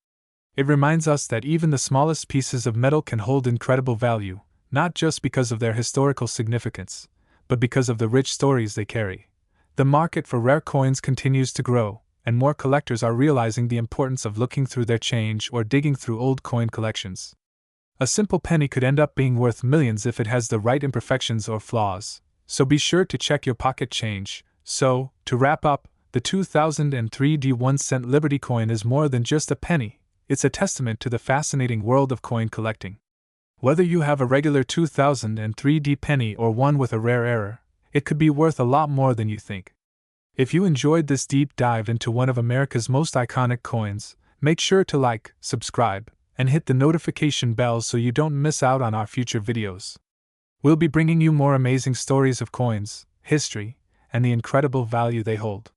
It reminds us that even the smallest pieces of metal can hold incredible value, not just because of their historical significance, but because of the rich stories they carry. The market for rare coins continues to grow, and more collectors are realizing the importance of looking through their change or digging through old coin collections. A simple penny could end up being worth millions if it has the right imperfections or flaws, so be sure to check your pocket change. So, to wrap up, the 2003 1-cent Liberty coin is more than just a penny, it's a testament to the fascinating world of coin collecting. Whether you have a regular 2003 penny or one with a rare error, it could be worth a lot more than you think. If you enjoyed this deep dive into one of America's most iconic coins, make sure to like, subscribe, and hit the notification bell so you don't miss out on our future videos. We'll be bringing you more amazing stories of coins, history, and the incredible value they hold.